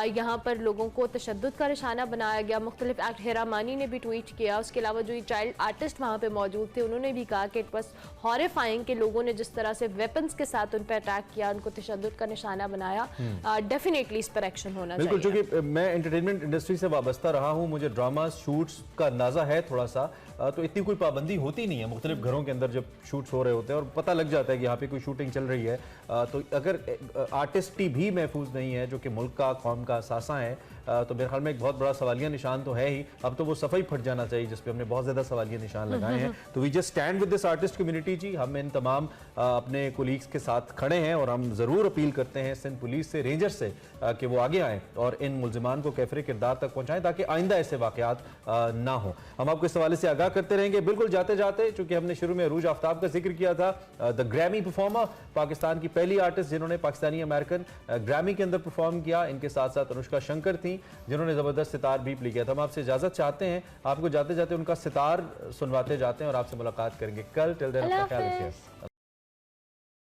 यहाँ पर लोगों को तशद्दुद का निशाना बनाया गया। मुख्तलिफ एक्ट हिरा मानी ने भी ट्वीट किया, उसके अलावा जो चाइल्ड आर्टिस्ट वहाँ पर मौजूद थे उन्होंने भी कहा कि इट वाज हॉरिफाइंग कि लोगों ने जिस तरह से वेपन्स के साथ उन पर अटैक किया, उनको तशद्दुद का निशाना बनाया। डेफिनेटली इस पर एक्शन होना चाहिए। बिल्कुल, क्योंकि मैं एंटरटेनमेंट इंडस्ट्री से वाबस्ता रहा हूँ, मुझे ड्रामा शूट्स का अंदाजा है थोड़ा सा, तो इतनी कोई पाबंदी होती नहीं है मुख्तलिफ घरों के अंदर जब शूट्स हो रहे होते हैं और पता लग जाता है कि यहाँ पे कोई शूटिंग चल रही है। तो अगर आर्टिस्टी भी महफूज नहीं है जो कि मुल्क का, कौम का सासा है, तो मेरे ख्याल में एक बहुत बड़ा सवालिया निशान तो है ही। अब तो वो सफाई फट जाना चाहिए जिस पे हमने बहुत ज्यादा सवालिया निशान लगाए हैं। तो we just stand with this artist community जी। हम इन तमाम अपने कोलीग्स के साथ खड़े हैं और हम जरूर अपील करते हैं सिंध पुलिस से, रेंजर्स से कि वो आगे आएँ और इन मुल्जिमान को कैफरे किरदार तक पहुंचाएं ताकि आइंदा ऐसे वाकयात ना हो। हम आपको इस हवाले से आगाह करते रहेंगे। बिल्कुल जाते जाते, चूंकि हमने शुरू में अरूज आफ्ताब का जिक्र किया था, द ग्रैमी परफॉर्मर, पाकिस्तान की पहली आर्टिस्ट जिन्होंने पाकिस्तानी अमेरिकन ग्रैमी के अंदर परफॉर्म किया, इनके साथ साथ अनुष्का शंकर थी जिन्होंने जबरदस्त सितार भी प्ले किया था। हम आपसे इजाजत चाहते हैं, आपको जाते जाते उनका सितार सुनवाते जाते हैं और आपसे मुलाकात करेंगे कल। टिल देन अपना ख्याल रखिए।